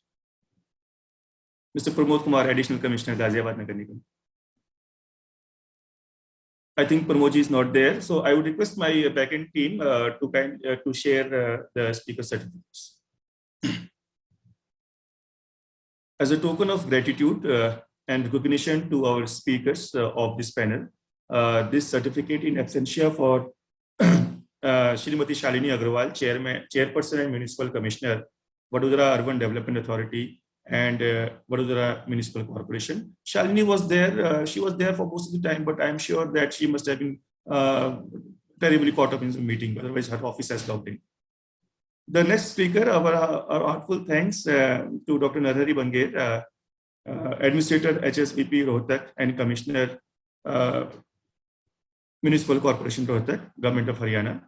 Mister Pramod Kumar, additional commissioner Ghaziabad Nagar Nigam. I think Pramod ji is not there, so I would request my backend team to share the speaker certificates. As a token of gratitude and recognition to our speakers of this panel, this certificate in absentia for Shrimati Shalini Agrawal, Chairperson and Municipal Commissioner, Vadodara Urban Development Authority and Vadodara Municipal Corporation. Shalini was there, she was there for most of the time, but I'm sure that she must have been terribly caught up in the meeting, otherwise her office has logged in. The next speaker, our heartfelt thanks to Dr. Narhari Bange, Administrator HSVP Rohtak and Commissioner Municipal Corporation Rohtak, Government of Haryana.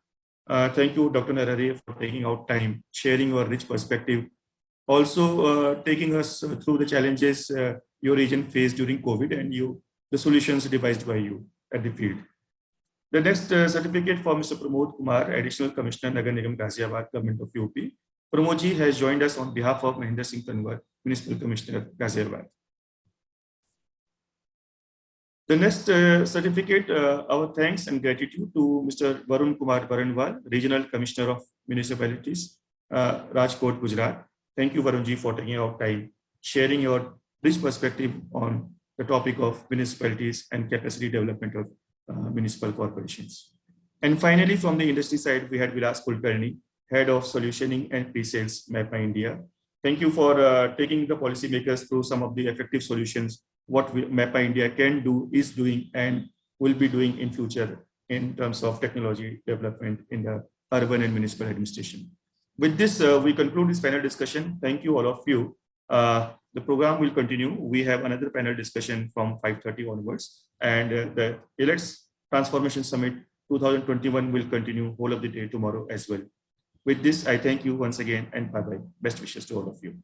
Thank you, Dr. Narhari, for taking out time, sharing your rich perspective, also taking us through the challenges your region faced during COVID and the solutions devised by you at the field. The next certificate for Mr. Pramod Kumar, Additional Commissioner, Nagar Nigam Ghaziabad, Government of UP. Pramod ji has joined us on behalf of Mahendra Singh Tanwar, Municipal Commissioner, Ghaziabad. The next certificate, our thanks and gratitude to Mr. Varun Kumar Baranwal, Regional Commissioner of Municipalities, Rajkot, Gujarat. Thank you, Varun ji, for taking out time, sharing your rich perspective on the topic of municipalities and capacity development of municipal corporations. And finally, from the industry side, we had Vilas Kulkarni, Head of Solutioning and Pre-Sales, MAPA India. Thank you for taking the policymakers through some of the effective solutions, what MAPA India can do, is doing, and will be doing in future in terms of technology development in the urban and municipal administration. With this, we conclude this panel discussion. Thank you, all of you. The program will continue. We have another panel discussion from 5:30 onwards, and the ILETS Transformation Summit 2021 will continue whole of the day tomorrow as well. With this, I thank you once again and bye-bye. Best wishes to all of you.